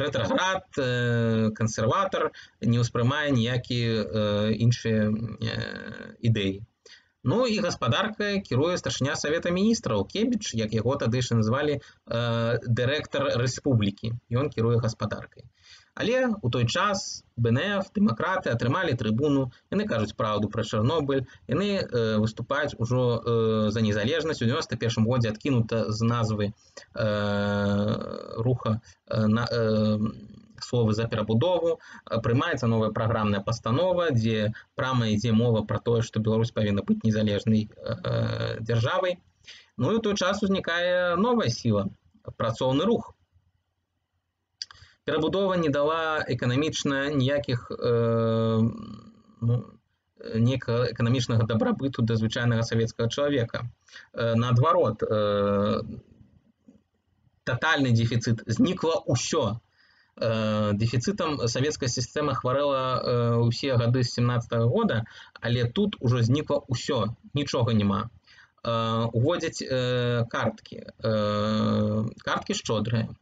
Speaker 1: рэтраград, кансерватар, не ўспрымае ніякія іншыя ідэі. Ну і гаспадаркай кіруе старшыня Савета міністраў Кебіч, як яго тады ж назвалі дырэктар рэспублікі. Ён кіруе гаспадаркай. Але ў той час БНФ, дэмакраты атрымалі трыбуну, яны кажуць праўду пра Чарнобыль, яны выступаюць ужо за незалежнасць. У 91-м годзе адкінута з назвы руха словы за перабудову, прымаецца новая праграмная пастанова, дзе прама ідзе мова пра тое, што Беларусь павінна быць незалежнай дзяржавай. Ну і ў той час узнікае новая сіла, працоўны рух. Перабудова не дала эканамічна ніякіх эканамічнага дабрабыту да звычайнага савецкага чалавека. Наадварот, татальны дэфіцыт, знікла ўсё. Дэфіцытам савецкая сістэма хварэла ўсе гады з 17-го года, але тут ужо знікла ўсё, нічога няма. Уводзяць карткі. Карткі шчодрыя.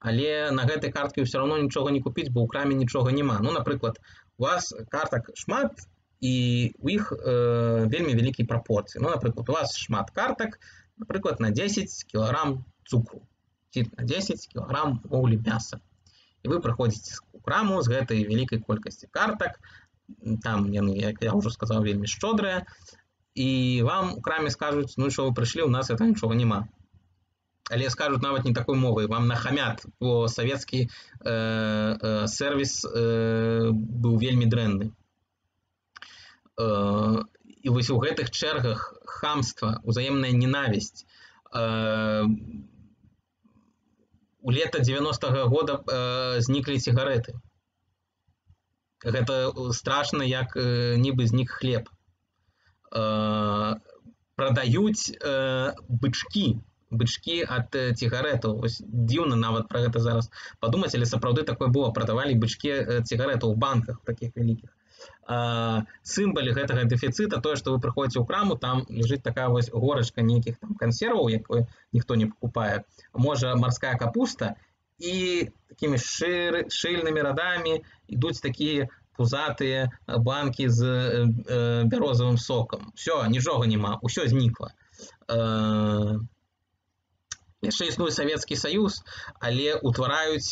Speaker 1: Але на гэтай карткі ўсё равно нічога не купіць, бо ў краме нічога няма. Ну, напрыклад, у вас картак шмат, і у іх вельмі вялікія прапорцыі. Ну, напрыклад, у вас шмат картак, напрыклад, на 10 кілаграм цукру, ці на 10 кілаграм вуглі мяса. І вы прыходзіце ў краму з гэтай вялікай колькасці картак, там яны, як я ўжо сказаў, вельмі шчодрыя, і вам у краме скажуць, ну што вы прыйшлі, у нас гэта нічога няма. Але скажуць нават не такой мовай, вам нахамят, бо савецкі сервіс быў вельмі дрэнны. І вось у гэтых чэргах хамства, узаемная ненавісць. У лета 90-го года зніклі цыгарэты. Гэта страшна, як нібы знік хлеб. Прадаюць бычкі ад цыгарэтаў. Дзіўна нават пра гэта зараз падумаць, але сапраўды такое было. Прадавалі бычкі цыгарэтаў у банках такіх вялікіх. Сімвал гэтага дэфіцыта, тое, што вы прыходзіце ў краму, там лежыць такая вось горачка нейкіх там кансерваў, якую ніхто не пакупае. Можа, марская капуста, і такімі шыльнымі радамі ідуць такія пузатыя банкі з бярозавым сокам. Усё, нічога няма, усё знікла. Яшчэ існуе Савецкі Саюз, але ўтвараюць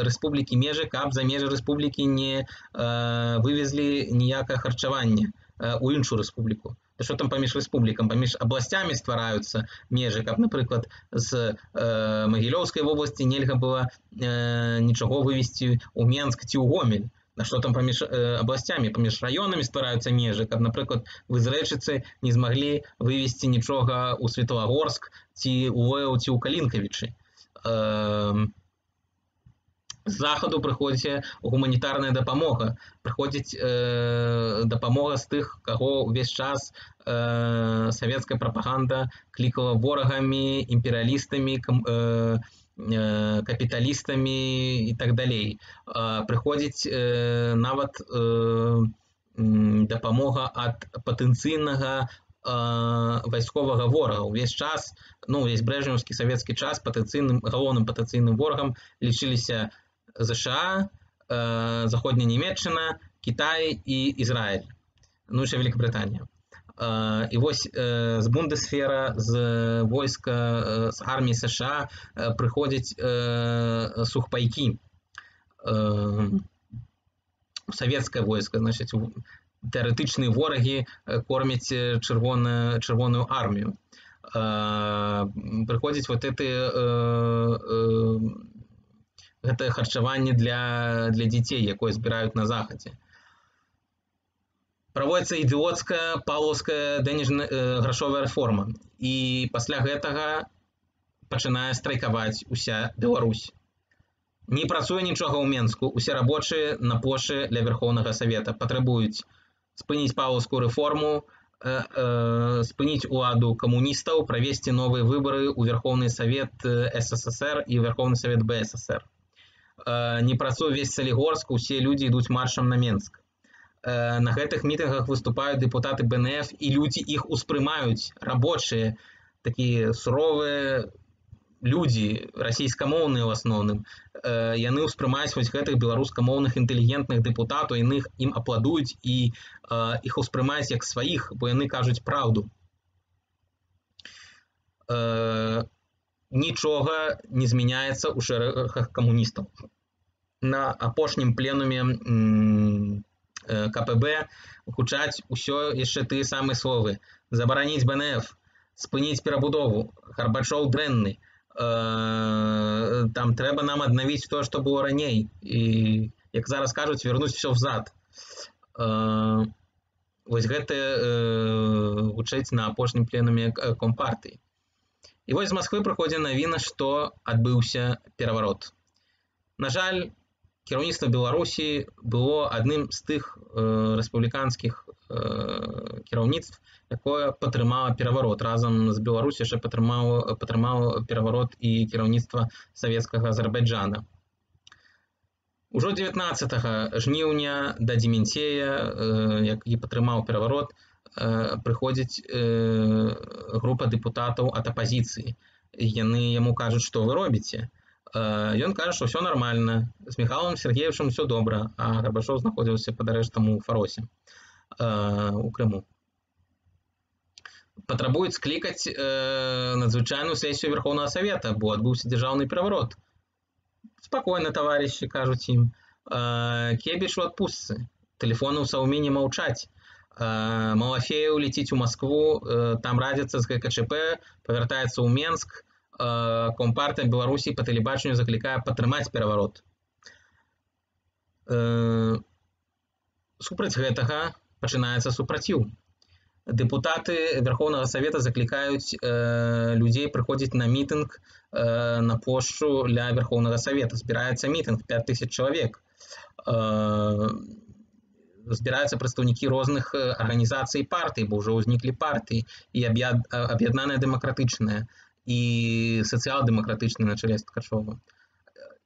Speaker 1: рэспублікі межы, каб за межы рэспублікі не вывезлі ніякае харчаванне ў іншую рэспубліку. Што там паміж рэспублікам, паміж абласцямі ствараюцца межы, каб, напрыклад, з Магілёўскай вобласці нельга было нічого вывезці ў Менск ці ў Гомель. На што там паміж абласцямі, паміж раёнамі ствараюцца межы, каб, напрыклад, вы з Рэчыцы не змаглі вывезці нічога ў Светлагорск ці ў Лэў, ці ў Калінкавічы. З захаду прыходзіць гуманітарная дапамога. Прыходзіць дапамога з тых, каго ўвесь час савецкая прапаганда клікала ворагамі, імперыялістамі, капіталістамі і так далей. Прыходзіць нават дапамога ад патэнцыйнага вайсковага ворага. Увесь час, увесь брэжнеўскі савецкі час галоўным патэнцыйным ворагам лічыліся ЗША, Заходняя Нямецчына, Кітай і Ізраіль. Ну, яшчэ Великабрытанія. І вось з Бундесвера, з войска, з арміі США прыходзяць сухпайкі у савецкае войска, значыць, тэарэтычныя ворагі кормяць чырвоную армію. Прыходзіць вот гэтае харчаванне для дзяцей, якое збіраюць на захадзе. Праводзіцца ідыёцкая паўлаўская грашовая рэформа. І пасля гэтага пачынае страйкаваць уся Беларусь. Не працуе нічога ў Менску, усе рабочыя на пошы ля Верховнага Савета патрабуюць спыніць паўлаўскую рэформу, спыніць уладу камуністаў, правесці новыя выбары ў Верховны Савет СССР і Верховны Савет БССР. Не працуе весь Салігорск, усе людзі ідуць маршам на Менск. На гэтых мітынгах выступаюць дэпутаты БНФ, і людзі іх успрымаюць, рабочыя, такія суровыя людзі, расійскамоўныя ў асноўным. Яны ўспрымаюць вось гэтых беларускамоўных інтэлігентных дэпутатаў, яны ім апладуюць і іх успрымаюць як сваіх, бо яны кажуць праўду. Нічога не змяняецца ў шэрагах камуністаў. На апошнім пленуме КПБ гучаць усё яшчэ тыя самыя словы: забараніць БНФ, спыніць перабудову, Гарбачоў дрэнны, там трэба нам аднавіць тое, што было раней, і, як зараз кажуць, вернуць усё взад. Вось гэта гучыць на апошнім пленуме Компартыі. І вось з Масквы прыходзіць навіна, што адбыўся пераварот. На жаль, кіраўніцтва Беларусі было адным з тых рэспубліканскіх кіраўніцтв, якое падтрымала пераварот. Разам з Беларусі яшчэ падтрымала пераварот і кіраўніцтва савецкага Азербайджана. Ужо 19 жніўня да Дементея, які падтрымаў пераварот, прыходзіць група дэпутатаў ад апазіцыі. Яны яму кажуць, што вы робіце. Ён кажа, што ўсё нармальна, з Міхайлом Сергеевичам ўсё добра, а Гарбачоў знаходзіўся пад арэштам у Фаросе, у Крыму. Патрабуюць склікаць надзвычайную сесію Верховнага Савета, бо адбыўся дзяржаўны пераварот. Спакойна, таварышы, кажуць ім. Кебіч у адпустцы, тэлефоны ў Саўміне маўчаць. Малафеев летіць у Маскву, там радзіцца з ГКЧП, павяртаецца ў Менск. Компартыя Беларусі па тэлебачанню заклікае падтрымаць пераварот. Супраць гэтага пачынаецца супраціў. Дэпутаты Верховнага Савета заклікаюць людзей прыходзіць на мітынг на плошчу ля Верховнага Савета. Збіраецца мітынг, 5000 чалавек. Збіраюцца прадстаўнікі розных арганізацый партый, бо ўжо ўзніклі партыі, і аб'яднаная дэмакратычная, і сацыял-дэмакратычная на чале з Ткачовым,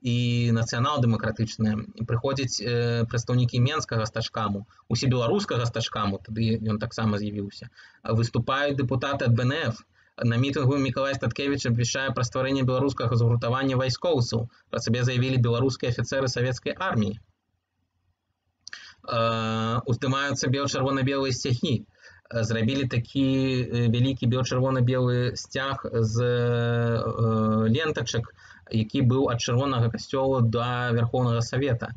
Speaker 1: і нацыянал-дэмакратычная. Прыходзяць прадстаўнікі менскага стачкаму, усебеларускага стачкаму, тады ён таксама з'явіўся. Выступаюць дэпутаты ад БНФ. На мітынгу Мікалай Статкевіч абвяшчае пра стварэнне беларускага згуртавання вайскоўцаў. Пра сабе заявілі беларускія афіцэры савецкай арміі. Уздымаюцца бел-чырвона-белыя сцягі. Зрабілі такі вялікі бел-чырвона-белы сцяг з лентачак, які быў ад чырвонага касцёла да Верховнага Савета.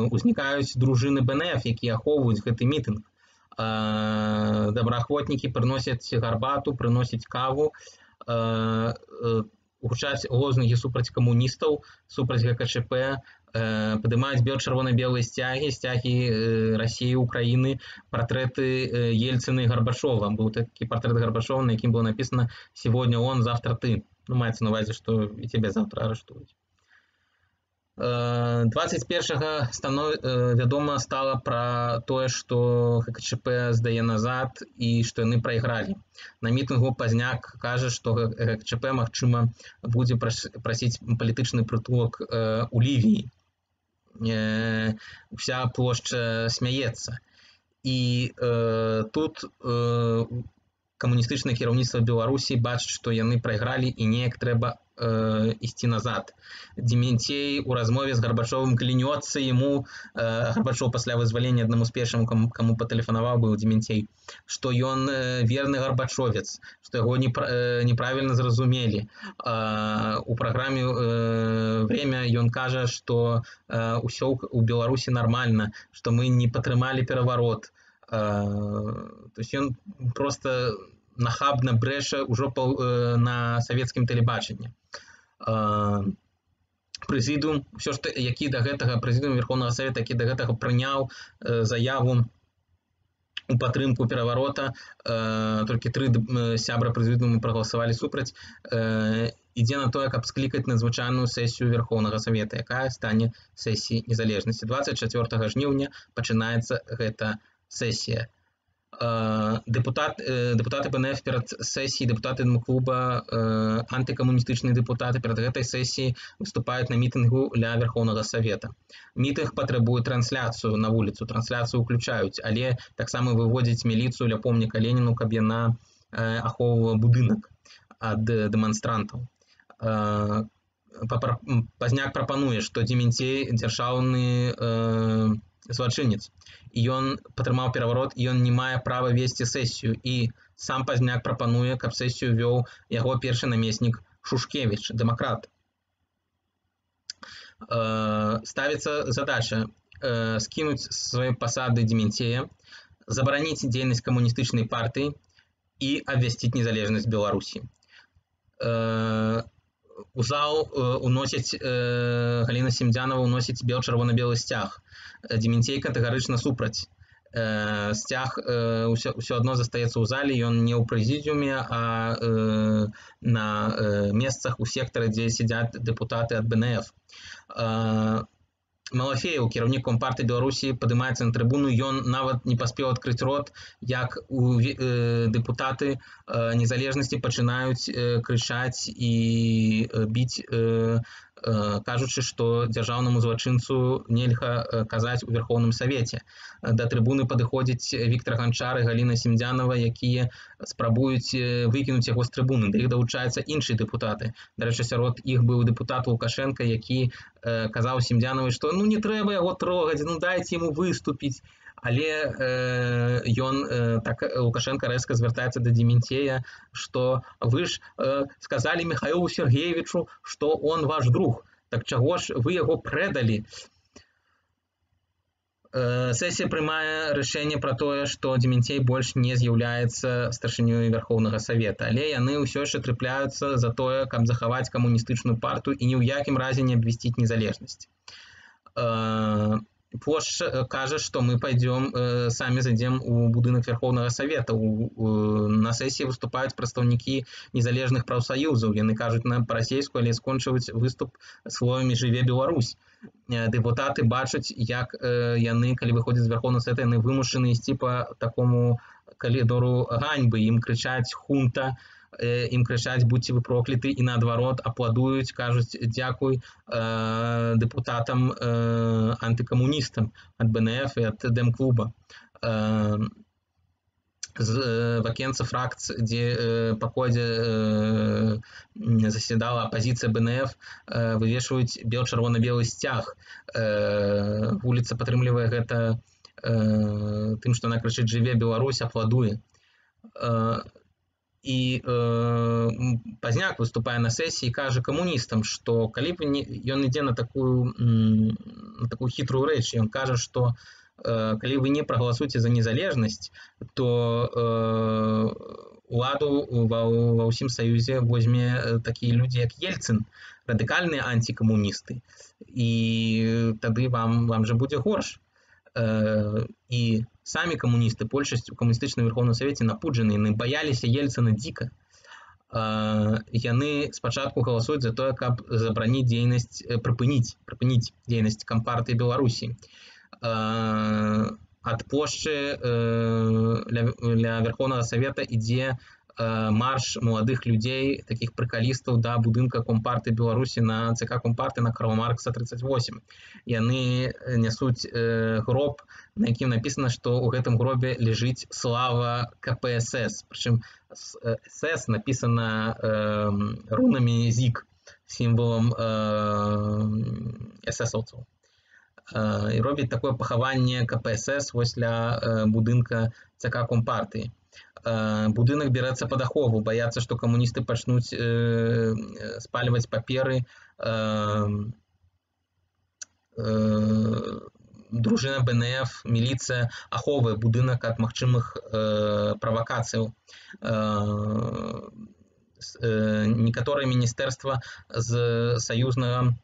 Speaker 1: Узнікаюць дружыны БНФ, якія ахоўваюць гэты мітынг. Добраахвотнікі прыносяць гарбату, прыносяць каву, гучаць лозунгі супраць камуністаў, супраць ГКЧП, падымаюць бел-чырвона-белыя сцягі Расіі, Украіны, партрэты Ельцына і Гарбачова. Быў такі партрэт Гарбачова, на якім было напісана «Сегодня он, завтра ты». Ну, маецца на ўвазе, што і цябе завтра арыштуюць. 21-га вядома стала пра тое, што ГКЧП здае назад і што яны прайгралі. На мітынгу Пазняк кажа, што ГКЧП, магчыма, будзе прасіць палітычны прытулак у Лівіі. Уся плошча смяецца. І тут камуністычнае кіраўніцтва Беларусі бачыць, што яны прайгралі і неяк трэба ісці назад. Дементей у размове з Гарбачовым клянецца яму, Гарбачов пасля вызвалення аднаму з першым, каму патэлефанаваў быў Дементей, што ён верны гарбачовец, што яго неправільна зразумелі. У праграме «Время» ён кажа, што ўсё ў Беларусі нармальна, што мы не падтрымалі пераварот. То есть ён просто нахабна брэша ўжо на савецкім тэлебачанні. Прэзідыум, які да гэтага прэзідыум Верховнага Савета, які да гэтага прыняў заяву у падтрымку пераварота, толькі 3 сябра прэзідыуму прагаласавалі супраць, ідзе на тое, каб склікаць надзвычайную сесію Верховнага Савета, якая стане сесіяй незалежнасці. 24 жніўня пачынаецца гэта сесія. Депутаты БНФ перад сесіяй, депутаты Дэмклуба, антыкамуністычныя депутаты перад гэтай сесіяй выступаюць на мітынгу ля Верховнага Савета. Мітынг патрабуе трансляцыю на вуліцу, трансляцыю ўключаюць, але таксама выводзяць міліцыю ля помніка Леніну, каб яна ахоўвала будынак ад дэманстрантаў. Пазняк прапануе, што Дементей дзяржаўны злачынец, і ён падтрымаў пераварот, і ён не мае права весці сесію. І сам Пазняк прапануе, каб сесію вёў яго першы намеснік Шушкевіч, дэмакрат. Ставіцца задача скінуць свае пасады Дементея, забараніць дзейнасць камуністычнай партыі і абвясціць незалежнасць Беларусі. У зал уносіць Галіна Семдзянова уносіць чырвона-белы сцяг. Дементей катэгарычна супраць. Сцяг ўсё адно застаецца ў зале, ён не ў прэзідыуме, а на месцах у сектары, дзе сядзяць дэпутаты ад БНФ. Малафеев, кіраўнік Компартыі Беларусі, падымаецца на трыбуну, ён нават не паспеў адкрыць рот, як дэпутаты незалежнасці пачынаюць крычаць і біць, кажучы, што дзяржаўнаму злачынцу нельга казаць у Верховным Савеце. Да трыбуны падыходзяць Віктар Ганчар і Галіна Семдзянова, якія спрабуюць выкінуць яго з трыбуны. Да іх далучаюцца іншыя дэпутаты. Дарэчы, сярод іх быў дэпутат Лукашенка, які казаў Семдзяновай, што ну не трэба яго трогаць, ну дайце яму выступіць. Але так Лукашенко рэзка звяртаецца да Дементея, што вы ж сказалі Михаілу Сергеевичу, што он ваш друг. Так чаго ж вы яго прэдалі? Сесія прымае рашэнне пра тое, што Дементей больш не з'яўляецца старшынёй Верховнага Савета, але яны ўсё яшчэ трапляюцца за тое, каб захаваць камуністычную партыю і ні ў якім разе не абвясціць незалежнасць. Плошч кажа, што мы самі зайдзем у будынак Верховнага Савета. На сесіі выступаюць прадстаўнікі незалежных прафсаюзаў. Яны кажуць па-расейску, але скончваюць выступ словамі «Жыве Беларусь». Дэпутаты бачаць, як яны, калі выходзяць з Верховнага Савета, яны вымушаны ісці па такому калідору ганьбы. Ім крычаць «хунта», ім крычаць «будьце вы прокляты» і наадварот апладуюць, кажуць дзякуй дэпутатам антыкамуністам ад БНФ і ад Дэмклуба. З вакенца фракцый, дзе пакоідзе засядала апазіцыя БНФ, вывешваюць чырвона-белы сцяг. Вуліца падтрымлівае гэта тым, што яна крычыць «Жыве Беларусь», апладуе. І Пазняк выступае на сесіі і кажа камуністам, што калі ён ідзе на такую хітрую рэч, ён кажа, што калі вы не прагаласуеце за незалежнасць, то уладу ва ўсім саюзе возьме такія людзі, як Ельцын, радыкальныя антикамуністы, і тады вам жа будзе горш. І самі камуністы, большасць у камуністычным Верховным Савеце напуджаны, яны баяліся Ельцына дзіка. Яны спачатку галасуюць за тое, каб забараніць дзейнасць, прыпыніць дзейнасць Кампартыі Беларусі. Ад плошчы ля Верховнага Савета ідзе марш маладых людзей, такіх прыкалістаў да будынка Компартыі Беларусі на ЦК Компартыі на Карла Маркса 38. Яны нясуць гроб, на якім напісана, што ў гэтым гробе ляжыць слава КПСС. Прычым СС напісана рунамі ЗІК, сімвалам эсэсаўцаў. І робіць такое пахаванне КПСС вось ля будынка ЦК Компартыі. Будынак бярэцца пад ахову, баяцца, што камуністы пачнуць спальваць паперы. Дружына БНФ, міліцыя ахоўвае будынак ад магчымых правакацыяў. Некаторыя міністэрства з саюзнага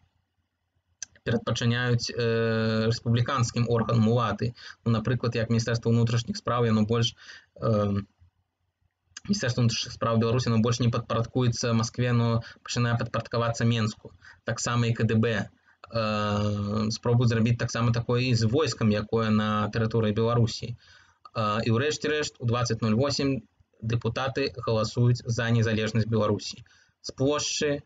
Speaker 1: перадпачыняюць рэспубліканскім органам улады. Напрыклад, як Міністэрства ўнутрашніх спраў, Міністэрства ўнутрашніх спраў Беларусі больш не падпарадкуецца Маскве, но пачынае падпарадкавацца Менску. Таксама і КДБ спробуюць зрабіць таксама такое і з войскам, якое на тэрыторыі Беларусі. І ўрэшце рэшт, у 20:08 дэпутаты галасуюць за незалежнасць Беларусі. З плошчы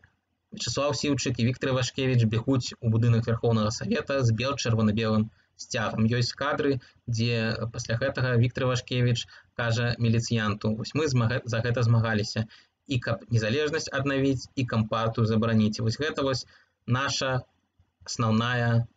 Speaker 1: Вячеслав Сіўчык і Віктор Івашкевіч бегуць у будынак Верховнага Савета з чырвона-белым сцягам. Ёсць кадры, дзе пасля гэтага Віктор Івашкевіч кажа міліцыянту: вось мы за гэта змагаліся, і каб незалежнасць аднавіць, і кампартыю забараніць. Вось гэта вось наша асноўная,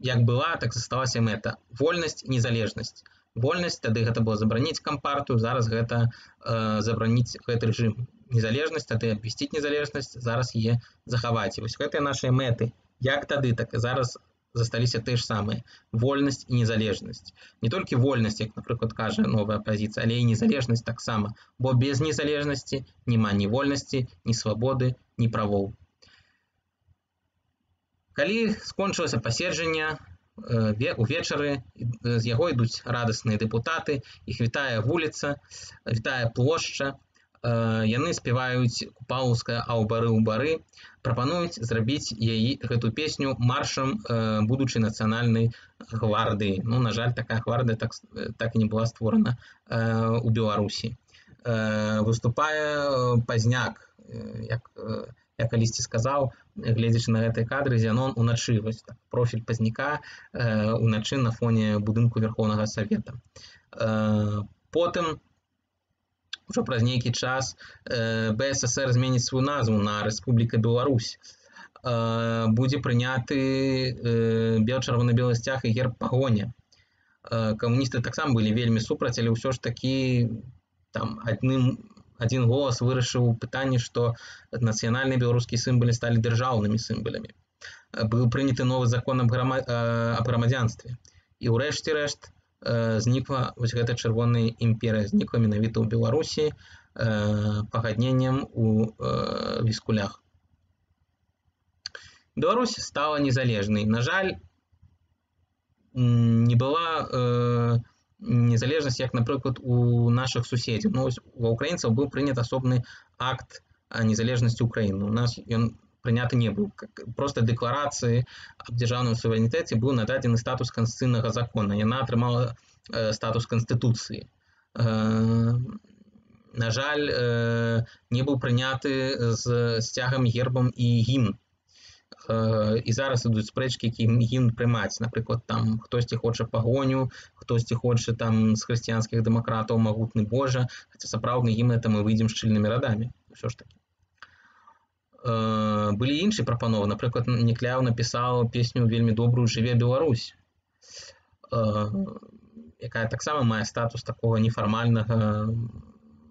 Speaker 1: як была, так засталася мэта. Вольнасць, незалежнасць. Вольнасць, тады гэта было забараніць кампартыю, зараз гэта забараніць гэты рэжым. Незалежнасць, тады абвясціць незалежнасць, зараз яе захаваць. І вось гэтыя нашыя мэты, як тады, так і зараз засталіся тыя ж самыя. Вольнасць і незалежнасць. Не толькі вольнасць, як, напрыклад, кажа новая апазіцыя, але і незалежнасць таксама. Бо без незалежнасці няма ні вольнасці, ні свабоды, ні правоў. Калі скончылася паседжанне, увечары з яго ідуць радасныя дэпутаты, іх вітае вуліца, вітае плошча, яны спяваюць купалаўскае «Аўбары ў бары», прапануюць зрабіць гэту песню маршам будучай нацыянальнай гвардыі. Ну, на жаль, такая гвардыя так і не была створана ў Беларусі. Выступае Пазняк, я калісьці сказаў, гледзячы на гэтыя кадры, Зянон уначы, вось так, профіль Пазняка уначы на фоне будынку Верховнага Савета. Потым, ужо праз нейкі час, БССР зменіць сваю назву на Рэспубліка Беларусь. Будзе прыняты чырвона-белы сцяг і герб пагоня. Камуністы таксама былі вельмі супраць, але ўсё ж такі там адзін голас вырашыў пытанне, што нацыянальныя беларускія сімвалы сталі дзяржаўнымі сімваламі. Быў прыняты новы закон аб грамадзянстве. І ўрэшце рэшт знікла вось гэта чырвоная імперыя, знікла менавіта ў Беларусі пагадненнем у Віскулях. Беларусь стала незалежнай. На жаль, не была незалежнасць, як, напрыклад, у нашых суседзяў. Ну, у украінцаў быў прынят асобны акт незалежнасці Украіны. У нас ён прыняты не быў. Проста дэкларацыі аб дзяржаўным суверэнітэце быў нададзены статус канстытуцыйнага закона. Яна атрымала статус канстытуцыі. На жаль, не быў прыняты з сцягам, гербам і гімн. І зараз ідуць спрэчкі, які гімн прымаць. Напрыклад, там хтосьці хоча пагоню, хтосьці хоча там з хрысціянскіх дэмакратаў магутны Божа, хаця сапраўдны гімн это мы выйдзем шчыльнымі радамі. Усё ж такі. Былі іншыя прапановы. Напрыклад, Некляў напісаў песню вельмі добрую «Жыве Беларусь», якая таксама мае статус такога нефармальнага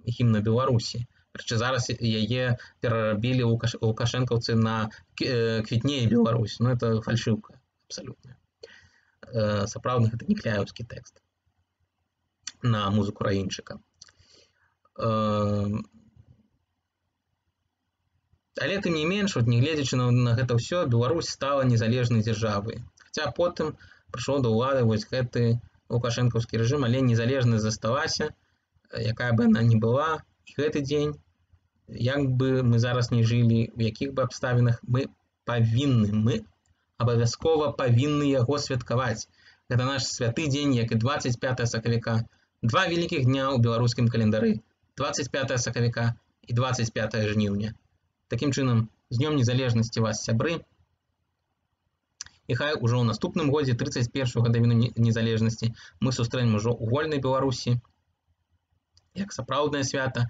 Speaker 1: гімна Беларусі. Прычым зараз яе перарабілі лукашэнкаўцы на «Квітнее Беларусь». Ну, это фальшыўка абсалютная. Сапраўдны гэта некляеўскі тэкст на музыку Раінчыка. Але тым не менш, нягледзячы на гэта ўсё, Беларусь стала незалежнай дзяржавай. Хаця потым прыйшоў да ўлады вось гэты лукашэнкаўскі рэжым, але незалежнасць засталася, якая бы яна ні была. І гэты дзень, як бы мы зараз не жылі, у якіх бы абставінах, мы абавязкова павінны яго святкаваць. Гэта наш святы дзень, як і 25 сакавіка. Два вялікіх дня ў беларускім календары. 25 сакавіка і 25 жніўня. Такім чынам, з Днём Незалежнасці вас, сябры, і хай ужо ў наступным годзе, 31 гадавіну незалежнасці, мы сустрэнем ужо ў вольнай Беларусі, як сапраўднае свята,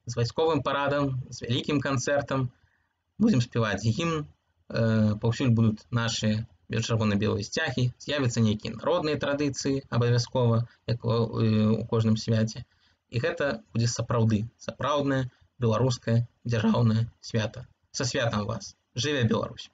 Speaker 1: з вайсковым парадам, з вялікім канцэртам. Будзем спяваць гімн, паўсюль будуць нашыя чырвона-белыя сцягі, з'явяцца нейкія народныя традыцыі абавязкова, як у кожным свяце. І гэта будзе сапраўды сапраўднае беларускае дзяржаўнае свята. Са святам вас! Жыве Беларусь!